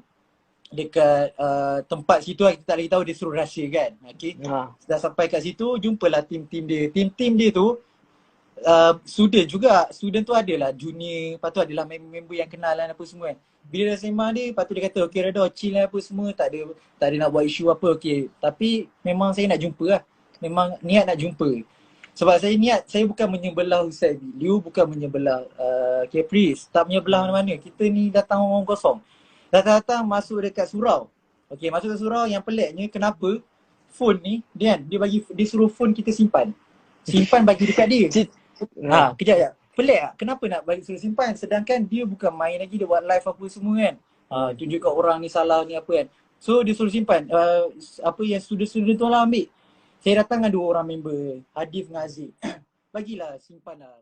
dekat tempat situ kita tak lagi tahu, dia suruh rahsia kan. Okay, dah sampai kat situ, jumpalah tim dia. Tim dia tu student tu adalah junior, lepas tu adalah member yang kenalan apa semua kan. Bila dah sembang dia, lepas tu dia kata okay Reda chill lah apa semua, tak ada nak buat isu apa, okay. Tapi memang saya nak jumpa lah. Memang niat nak jumpa. Sebab saya bukan menyebelah Ustaz Liu, bukan menyebelah Caprice, tak menyebelah mana-mana. Kita ni datang orang kosong. Datang-datang masuk dekat surau. Okay, masuk ke surau, yang peliknya kenapa phone ni, dia suruh phone kita simpan. Simpan bagi dekat dia. Kejap ya. Pelik tak? Kenapa nak bagi suruh simpan? Sedangkan dia bukan main lagi, dia buat live apa semua kan. Tunjuk kat orang ni salah ni apa kan. So dia suruh simpan. Apa yang student-student tu lah ambil. Saya datang dengan 2 orang member, Hadif dengan Aziz. Bagilah, simpan lah.